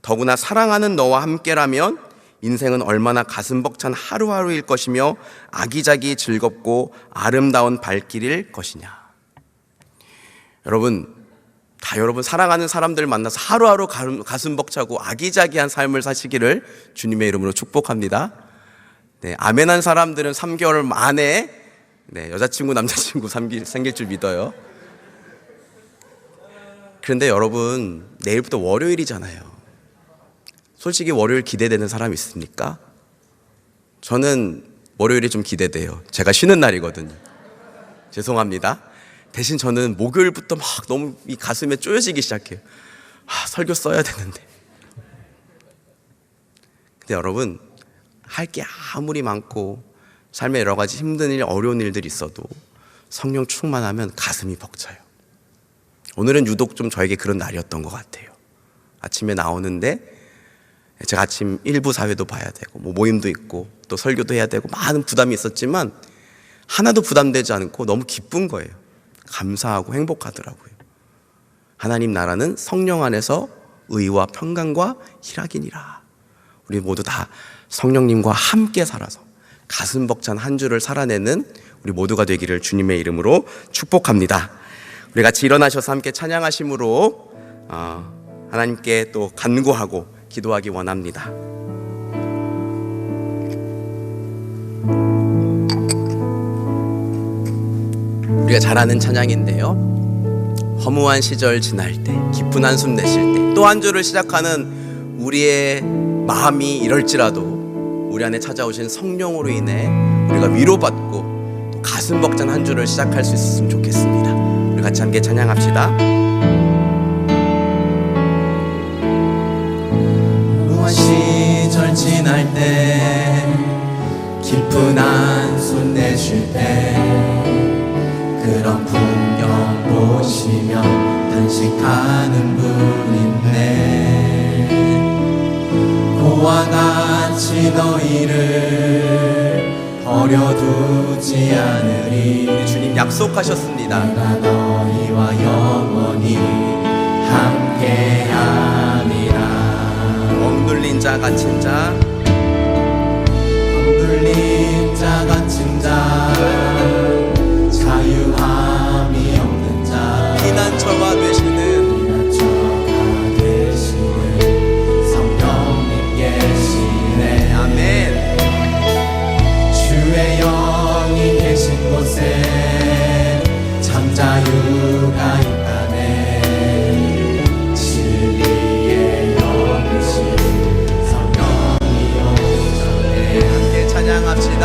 더구나 사랑하는 너와 함께라면 인생은 얼마나 가슴 벅찬 하루하루일 것이며 아기자기 즐겁고 아름다운 발길일 것이냐. 여러분 사랑하는 사람들 만나서 하루하루 가슴 벅차고 아기자기한 삶을 사시기를 주님의 이름으로 축복합니다. 네, 아멘한 사람들은 3개월 만에 여자친구 남자친구 생길 줄 믿어요. 그런데 여러분, 내일부터 월요일이잖아요. 솔직히 월요일 기대되는 사람 있습니까? 저는 월요일이 좀 기대돼요. 제가 쉬는 날이거든요. 죄송합니다. 대신 저는 목요일부터 막 너무 이 가슴에 쪼여지기 시작해요. 설교 써야 되는데. 근데 여러분, 할 게 아무리 많고 삶에 여러 가지 힘든 일, 어려운 일들이 있어도 성령 충만하면 가슴이 벅차요. 오늘은 유독 좀 저에게 그런 날이었던 것 같아요. 아침에 나오는데 제가 아침 1부 사회도 봐야 되고 모임도 있고 또 설교도 해야 되고 많은 부담이 있었지만 하나도 부담되지 않고 너무 기쁜 거예요. 감사하고 행복하더라고요. 하나님 나라는 성령 안에서 의와 평강과 희락이니라. 우리 모두 다 성령님과 함께 살아서 가슴 벅찬 한 주를 살아내는 우리 모두가 되기를 주님의 이름으로 축복합니다. 우리 같이 일어나셔서 함께 찬양하심으로 하나님께 또 간구하고 기도하기 원합니다. 우리가 잘 아는 찬양인데요. 허무한 시절 지날 때, 깊은 한숨 내쉴 때, 또 한 주를 시작하는 우리의 마음이 이럴지라도 우리 안에 찾아오신 성령으로 인해 우리가 위로받고 또 가슴 벅찬 한 주를 시작할 수 있었으면 좋겠습니다. 우리 같이 함께 찬양합시다. 허무한 시절 지날 때, 깊은 한숨 내쉴 때, 그런 풍경 보시며 단식하는 분인데 고와 같이 너희를 버려두지 않으리. 우리 주님 약속하셨습니다. 내가 너희와 영원히 함께하리라. 억눌린 자 갇힌 자, 억눌린 자 갇힌 자, 자유함이 없는 자, 피난처가 되시는 성령님 계시네. 아멘. 주의 영이 계신 곳에 참 자유가 있다네. 진리의 영이신 성령이 오셨네. 함께 찬양합시다.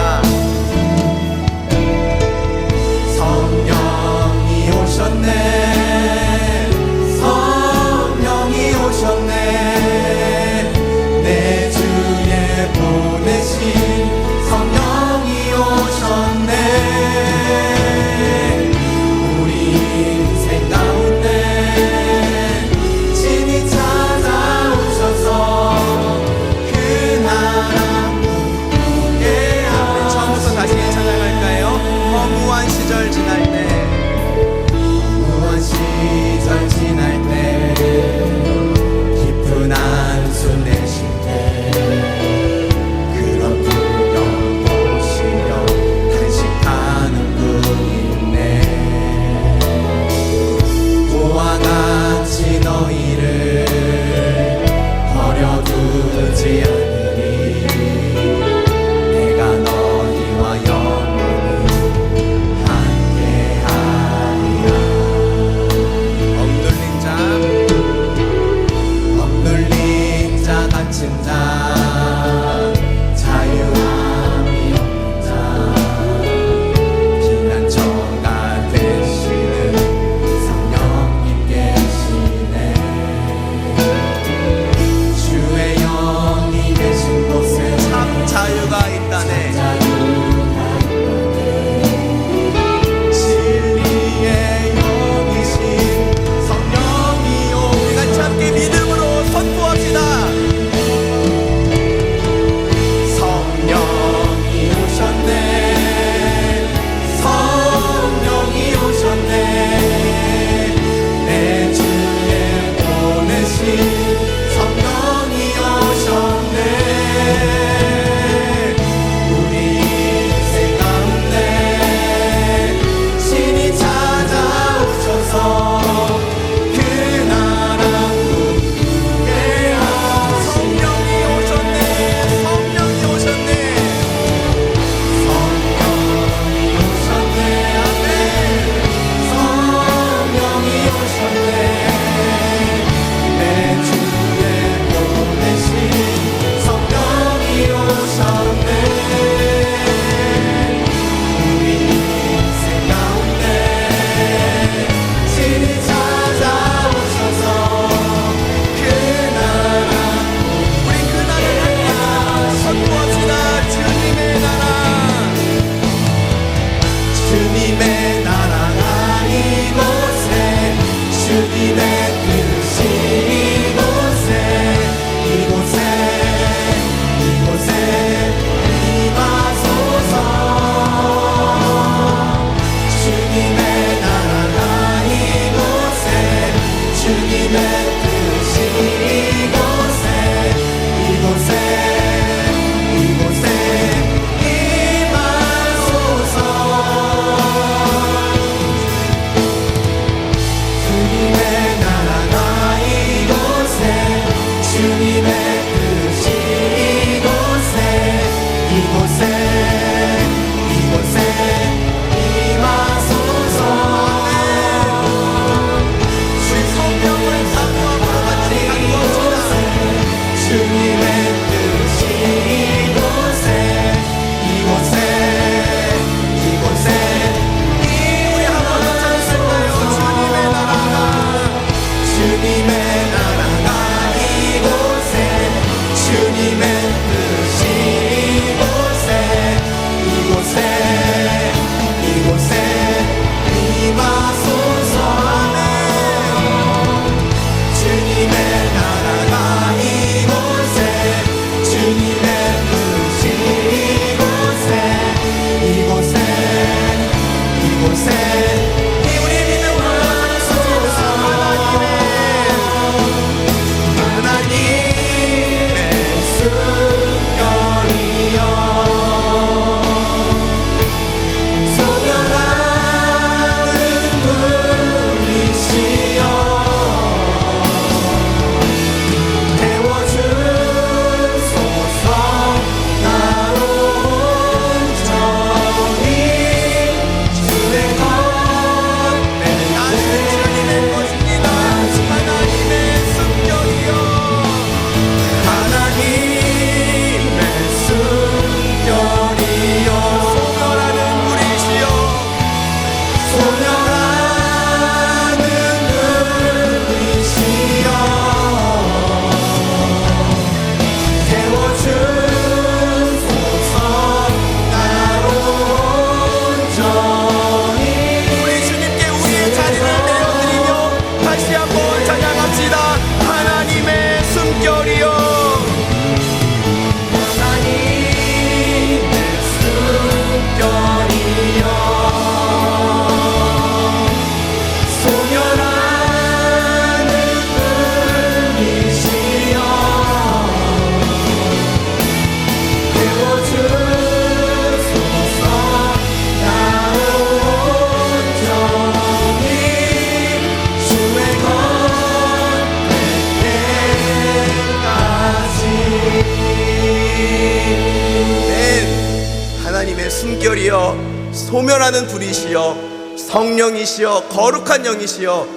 숨결이여 소멸하는 불이시여 성령이시여 거룩한 영이시여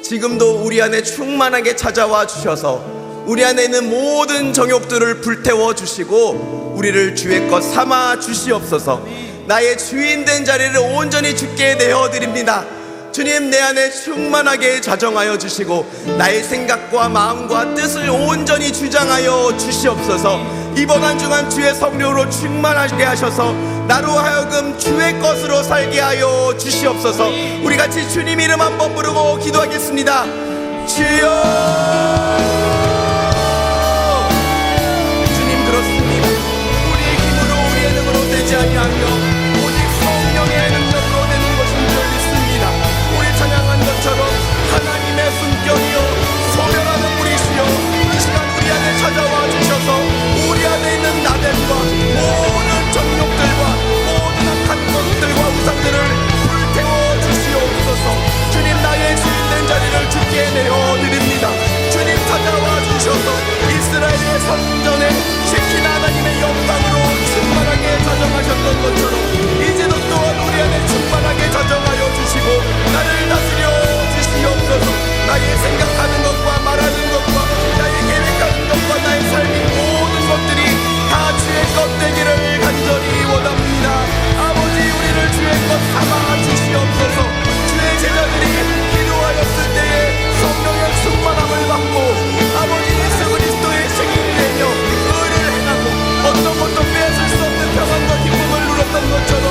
지금도 우리 안에 충만하게 찾아와 주셔서 우리 안에 있는 모든 정욕들을 불태워 주시고 우리를 주의 것 삼아 주시옵소서. 나의 주인 된 자리를 온전히 주께 내어드립니다. 주님, 내 안에 충만하게 자정하여 주시고 나의 생각과 마음과 뜻을 온전히 주장하여 주시옵소서. 이번 한 주간 주의 성령으로 충만하게 하셔서 나로 하여금 주의 것으로 살게 하여 주시옵소서. 우리 같이 주님 이름 한번 부르고 기도하겠습니다. 주여, 주님 그렇습니다. 우리의 힘으로 우리의 능으로 되지 아니하며 오직 성령의 능력으로 되는 것인 줄 믿습니다. 우리 찬양한 것처럼 하나님의 숨결이여 소멸하는 불이시여 이 시간 우리 안에 찾아와 주셔서 우리 안에 있는 나됨과 모든 정욕들과 모든 악한 것들과 우상들을 불태워 주시옵소서. 주님, 나의 주인된 자리를 주께 내어드립니다. 주님 찾아와 주셔서 이스라엘의 성전에 시킨 하나님의 영광으로 충만하게 자정하셨던 것처럼 이제도 또한 우리 안에 충만하게 자정하여 주시고 나를 다스려 주시옵소서. 나의 생각하는 것과 말하는 것과 나의 계획하는 것과 나의 삶의 모든 것들이 다 주의 것 되기를 간절히 원합니다. 아버지, 우리를 주의 것 삼아 주시옵소서. 주의 제자들이 기도하였을 때에 성령의 충만함을 받고 아버지 예수 그리스도의 책임을 내며 의를 행하고 어떤 것도 빼앗을 수 없는 평안과 기쁨을 누렸던 것처럼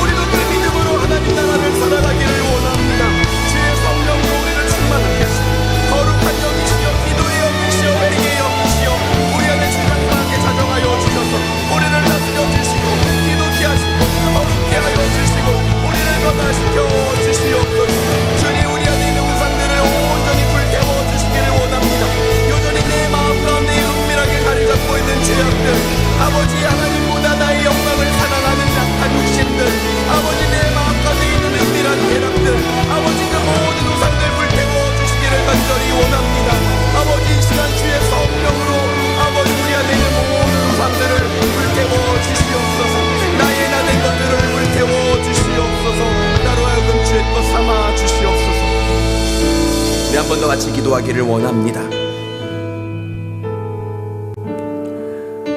우리도 그 믿음으로 하나님 나라를 살아가기를 원합니다. 주의 성령으로 우리를 충만하게 하시고 거룩한 영이시여 기도의 영이시여 회개의 영이시여 우리 안에 충만하게 자정하여 주셔서 우리를 다스려 주시고 기도케 하시고 거룩케 하여 주시고 우리를 변화시켜 주시옵소서. 주님, 우리 안에 있는 우상들을 온전히 불태워 주시기를 원합니다. 여전히 내 마음 가운데 은밀하게 자리 잡고 있는 죄악들, 아버지 하나님보다 나의 영광을 사랑하는 약한 육신들, 아버지 내 마음 가운데 있는 은밀한 계략들, 아버지 그 모든 우상들 불태워 주시기를 간절히 원합니다. 아버지 이 시간 주의 성령으로 아버지 우리 안에 있는 모든 우상들을 불태워 주시옵소서. 나의 나된 것들을 불태워 주시옵소서. 나로 하여금 주의 것 삼아 주시옵소서. 우리 한 번 더 같이 기도하기를 원합니다.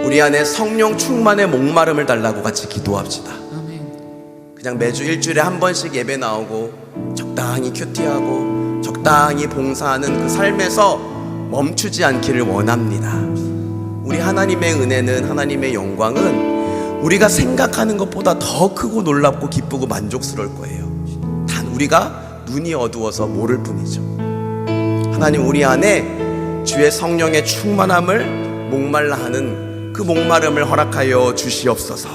우리 안에 성령 충만의 목마름을 달라고 같이 기도합시다. 그냥 매주 일주일에 한 번씩 예배 나오고 적당히 큐티하고 적당히 봉사하는 그 삶에서 멈추지 않기를 원합니다. 우리 하나님의 은혜는, 하나님의 영광은 우리가 생각하는 것보다 더 크고 놀랍고 기쁘고 만족스러울 거예요. 단 우리가 눈이 어두워서 모를 뿐이죠. 하나님, 우리 안에 주의 성령의 충만함을 목말라 하는 그 목마름을 허락하여 주시옵소서.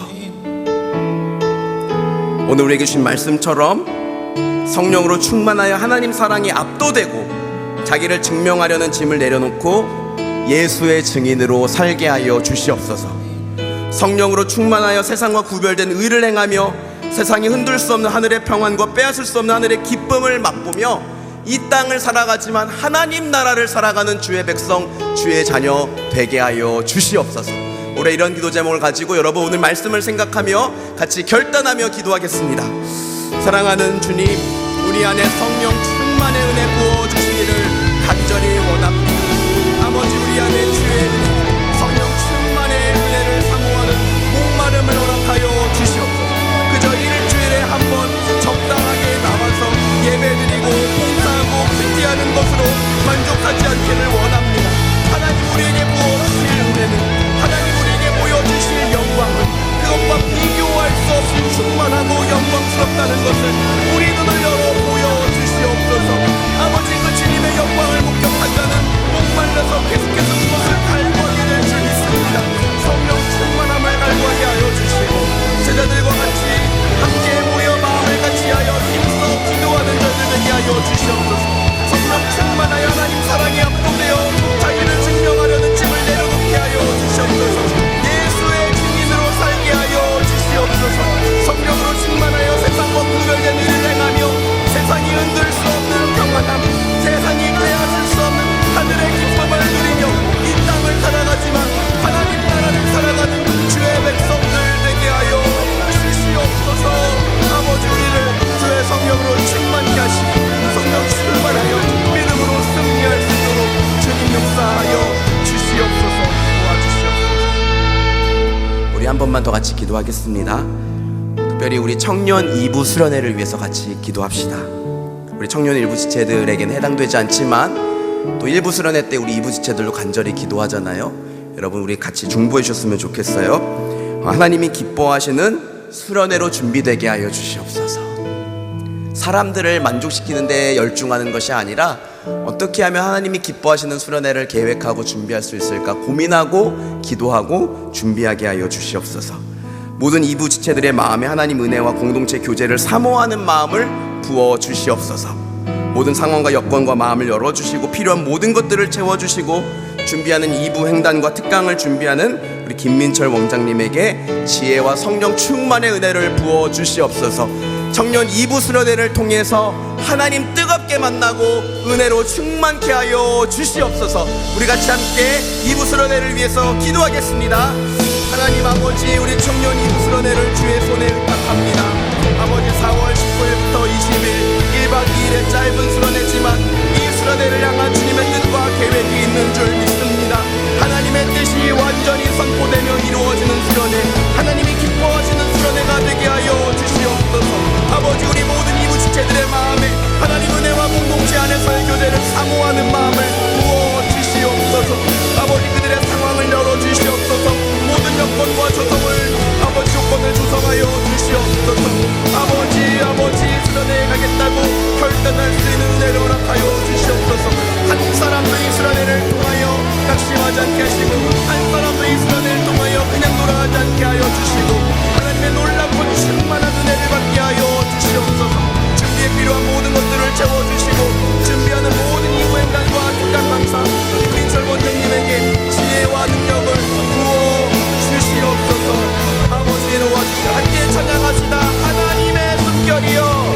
오늘 우리에게 주신 말씀처럼 성령으로 충만하여 하나님 사랑에 압도되고 자기를 증명하려는 짐을 내려놓고 예수의 증인으로 살게 하여 주시옵소서. 성령으로 충만하여 세상과 구별된 의를 행하며 세상이 흔들 수 없는 하늘의 평안과 빼앗을 수 없는 하늘의 기쁨을 맛보며 이 땅을 살아가지만 하나님 나라를 살아가는 주의 백성, 주의 자녀 되게 하여 주시옵소서. 올해 이런 기도 제목을 가지고 여러분 오늘 말씀을 생각하며 같이 결단하며 기도하겠습니다. 사랑하는 주님, 우리 안에 성령 충만의 은혜 부어주시기를 간절히 원합니다. 아버지, 우리 안에 주의 은혜, 성령 충만의 은혜를 사모하는 목마름을 허락하여 주시옵소서. 그저 일주일에 한 번 적당하게 나와서 예배드리고 봉사하고 큐티하는 것으로 만족하지 않기를 원합니다. 하나님, 우리에게 부어주실 은혜는, 하나님 우리에게 보여주실 영광은 그것과 비교할 수 없이 충만하고 영광스럽다는 것을 우리 눈을 열어 보여주시옵소서. 아버지, 그 주님의 영광을 목격한 자는 한 번만 더 같이 기도하겠습니다. 특별히 우리 청년 2부 수련회를 위해서 같이 기도합시다. 우리 청년 일부 지체들에게는 해당되지 않지만 또 1부 수련회 때 우리 2부 지체들도 간절히 기도하잖아요. 여러분 우리 같이 중보해 주셨으면 좋겠어요. 하나님이 기뻐하시는 수련회로 준비되게 하여 주시옵소서. 사람들을 만족시키는 데 열중하는 것이 아니라 어떻게 하면 하나님이 기뻐하시는 수련회를 계획하고 준비할 수 있을까 고민하고 기도하고 준비하게 하여 주시옵소서. 모든 2부 지체들의 마음에 하나님 은혜와 공동체 교제를 사모하는 마음을 부어 주시옵소서. 모든 상황과 여건과 마음을 열어주시고 필요한 모든 것들을 채워주시고 준비하는 2부 행단과 특강을 준비하는 우리 김민철 원장님에게 지혜와 성령 충만의 은혜를 부어 주시옵소서. 청년 2부 수련회를 통해서 하나님 뜨겁게 만나고 은혜로 충만케 하여 주시옵소서. 우리 같이 함께 2부 수련회를 위해서 기도하겠습니다. 하나님 아버지, 우리 청년 2부 수련회를 주의 손에 의탁합니다. 아버지, 4월 19일부터 20일 1박 2일의 짧은 수련회지만 이 수련회를 향한 주님의 뜻과 계획이 있는 줄 믿습니다. 하나님의 뜻이 완전히 선포되며 이루어지는 수련회, 하나님이 기뻐하시는 수련회가 되게 하여 주시옵소서. 아버지, 우리 모든 2부 지체들의 마음에 하나님 은혜와 공동체 안에서의 교제를 사모하는 마음을 부어 주시옵소서. 아버지, 그들의 상황을 열어주시옵소서. 모든 여건과 아버지 조건을 조성하여 주시옵소서. 아버지 수련회에 가겠다고 결단할 수 있는 은혜를 허락하여 주시옵소서. 한 사람도 이 수련회를 통하여 낙심하지 않게 하시고 한 사람도 이 수련회를 통하여 그냥 돌아가지 않게 하여 주시고 하나님의 놀랍고 충만한 은혜를 받게 하여 주시옵소서. 준비에 필요한 모든 것들을 채워주시고 준비하는 모든 이후 행단과 특강 강사 김민철 원장님에게 지혜와 능력을 부어 주시옵소서. 아버지 도와주시고 함께 찬양하시다. 하나님의 숨결이여,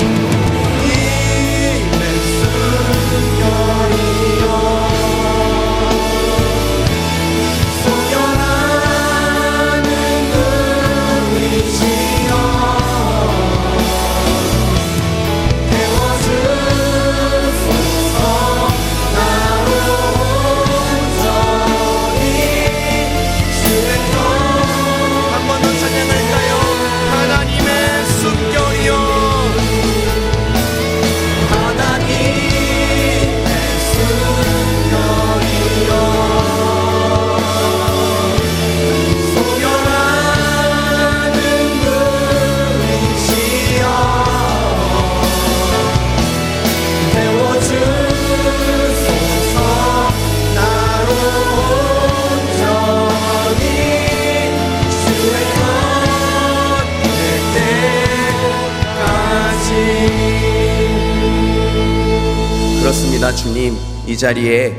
그렇습니다. 주님, 이 자리에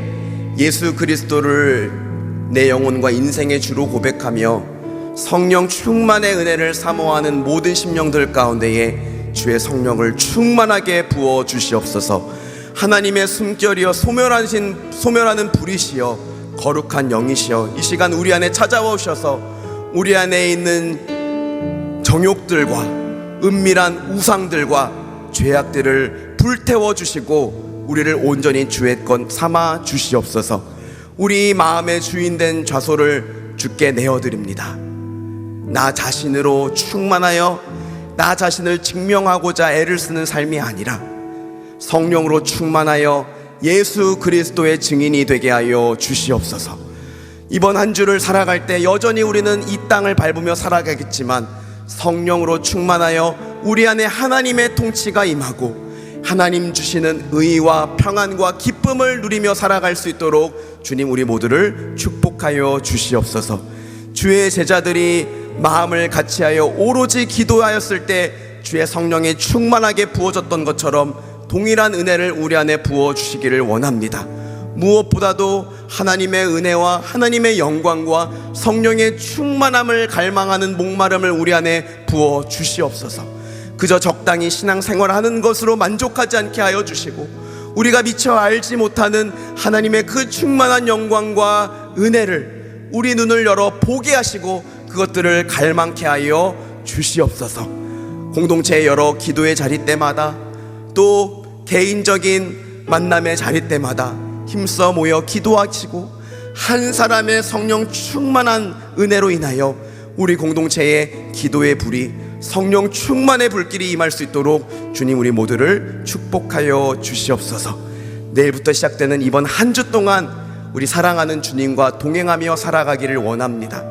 예수 그리스도를 내 영혼과 인생의 주로 고백하며 성령 충만의 은혜를 사모하는 모든 심령들 가운데에 주의 성령을 충만하게 부어 주시옵소서. 하나님의 숨결이여, 소멸하는 불이시여, 거룩한 영이시여, 이 시간 우리 안에 찾아와 오셔서 우리 안에 있는 정욕들과 은밀한 우상들과 죄악들을 불태워 주시고 우리를 온전히 주의 것 삼아 주시옵소서. 우리 마음의 주인된 좌소를 주께 내어드립니다. 나 자신으로 충만하여 나 자신을 증명하고자 애를 쓰는 삶이 아니라 성령으로 충만하여 예수 그리스도의 증인이 되게 하여 주시옵소서. 이번 한 주를 살아갈 때 여전히 우리는 이 땅을 밟으며 살아가겠지만 성령으로 충만하여 우리 안에 하나님의 통치가 임하고 하나님 주시는 의와 평안과 기쁨을 누리며 살아갈 수 있도록 주님 우리 모두를 축복하여 주시옵소서. 주의 제자들이 마음을 같이하여 오로지 기도하였을 때 주의 성령이 충만하게 부어졌던 것처럼 동일한 은혜를 우리 안에 부어주시기를 원합니다. 무엇보다도 하나님의 은혜와 하나님의 영광과 성령의 충만함을 갈망하는 목마름을 우리 안에 부어 주시옵소서. 그저 적당히 신앙생활하는 것으로 만족하지 않게 하여 주시고 우리가 미처 알지 못하는 하나님의 그 충만한 영광과 은혜를 우리 눈을 열어 보게 하시고 그것들을 갈망케 하여 주시옵소서. 공동체의 여러 기도의 자리 때마다 또 개인적인 만남의 자리 때마다 힘써 모여 기도하시고 한 사람의 성령 충만한 은혜로 인하여 우리 공동체에 기도의 불이, 성령 충만의 불길이 임할 수 있도록 주님 우리 모두를 축복하여 주시옵소서. 내일부터 시작되는 이번 한 주 동안 우리 사랑하는 주님과 동행하며 살아가기를 원합니다.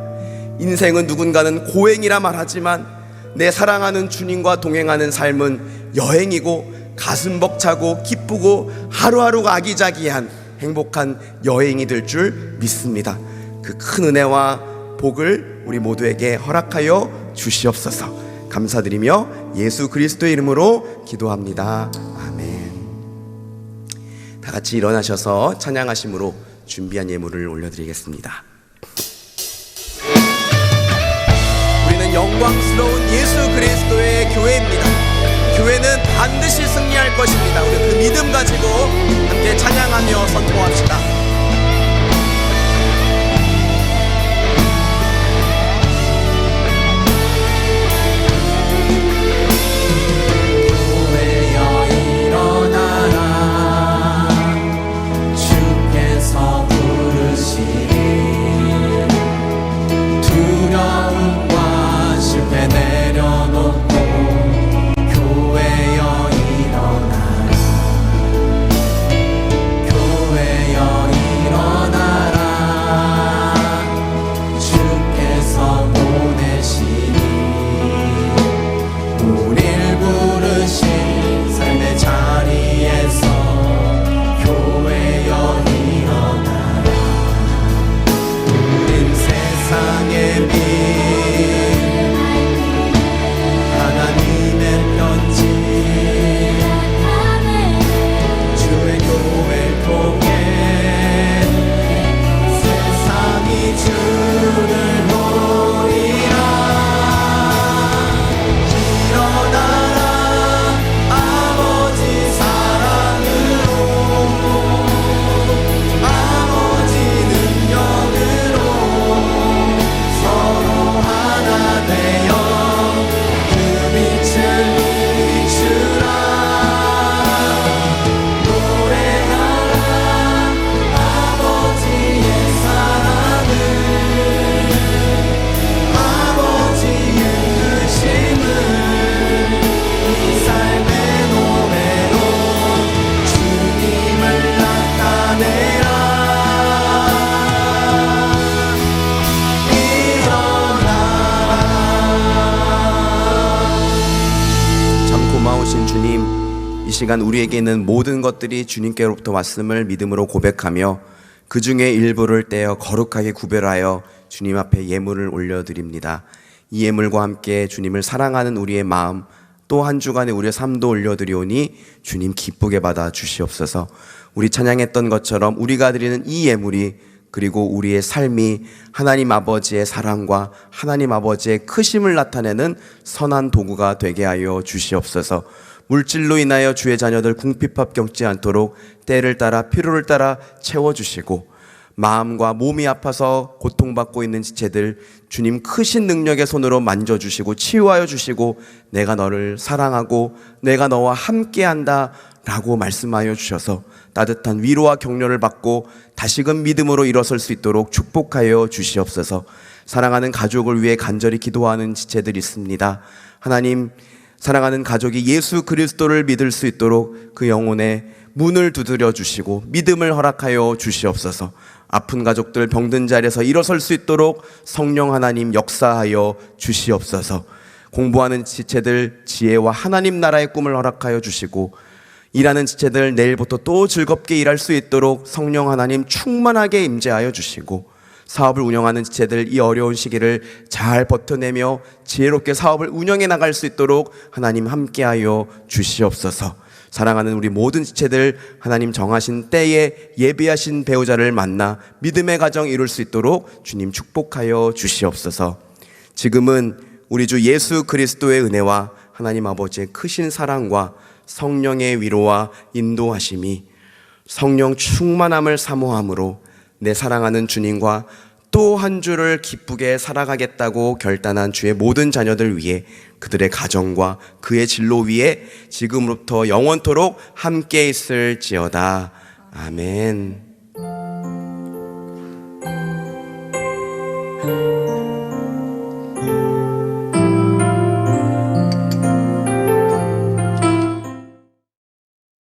인생은 누군가는 고행이라 말하지만 내 사랑하는 주님과 동행하는 삶은 여행이고 가슴 벅차고 기쁘고 하루하루가 아기자기한 행복한 여행이 될 줄 믿습니다. 그 큰 은혜와 복을 우리 모두에게 허락하여 주시옵소서. 감사드리며 예수 그리스도의 이름으로 기도합니다. 아멘. 다 같이 일어나셔서 찬양하심으로 준비한 예물을 올려드리겠습니다. 우리는 영광스러운 예수 그리스도의 교회입니다. 교회는 반드시 승리할 것입니다. 우리 그 믿음 가지고 함께 찬양하며 선포합시다. 교회여 일어나라 주께서 부르시니 두려움과 실패 내려놓고 교회여 일어나라 교회여 일어나라 주께서 보내시니 우릴 부르신 삶의 자리에서 교회여 일어나라 우린 세상의 빛 하나님의 편지 주의 교회를 통해 세상이 주를 보리라 일어나라 아버지 사랑으로 아버지 능력으로 서로 하나 되어 그 빛을 비추라 노래하라 아버지의 사랑을 아버지의 크심을 이 삶의 노래로 주님을 나타내라 참 고마우신 주님, 이 시간 우리에게 있는 모든 것들이 주님께로부터 왔음을 믿음으로 고백하며 그 중에 일부를 떼어 거룩하게 구별하여 주님 앞에 예물을 올려드립니다. 이 예물과 함께 주님을 사랑하는 우리의 마음, 또 한 주간의 우리의 삶도 올려드리오니 주님 기쁘게 받아 주시옵소서. 우리 찬양했던 것처럼 우리가 드리는 이 예물이, 그리고 우리의 삶이 하나님 아버지의 사랑과 하나님 아버지의 크심을 나타내는 선한 도구가 되게 하여 주시옵소서. 물질로 인하여 주의 자녀들 궁핍합 겪지 않도록 때를 따라 필요를 따라 채워주시고, 마음과 몸이 아파서 고통받고 있는 지체들 주님 크신 능력의 손으로 만져주시고 치유하여 주시고, 내가 너를 사랑하고 내가 너와 함께한다 라고 말씀하여 주셔서 따뜻한 위로와 격려를 받고 다시금 믿음으로 일어설 수 있도록 축복하여 주시옵소서. 사랑하는 가족을 위해 간절히 기도하는 지체들이 있습니다. 하나님, 사랑하는 가족이 예수 그리스도를 믿을 수 있도록 그 영혼의 문을 두드려 주시고 믿음을 허락하여 주시옵소서. 아픈 가족들 병든 자리에서 일어설 수 있도록 성령 하나님 역사하여 주시옵소서. 공부하는 지체들 지혜와 하나님 나라의 꿈을 허락하여 주시고, 일하는 지체들 내일부터 또 즐겁게 일할 수 있도록 성령 하나님 충만하게 임재하여 주시고, 사업을 운영하는 지체들 이 어려운 시기를 잘 버텨내며 지혜롭게 사업을 운영해 나갈 수 있도록 하나님 함께하여 주시옵소서. 사랑하는 우리 모든 지체들 하나님 정하신 때에 예비하신 배우자를 만나 믿음의 가정 이룰 수 있도록 주님 축복하여 주시옵소서. 지금은 우리 주 예수 그리스도의 은혜와 하나님 아버지의 크신 사랑과 성령의 위로와 인도하심이 성령 충만함을 사모함으로 내 사랑하는 주님과 또 한 주를 기쁘게 살아가겠다고 결단한 주의 모든 자녀들 위해, 그들의 가정과 그의 진로 위에 지금부터 영원토록 함께 있을지어다. 아멘.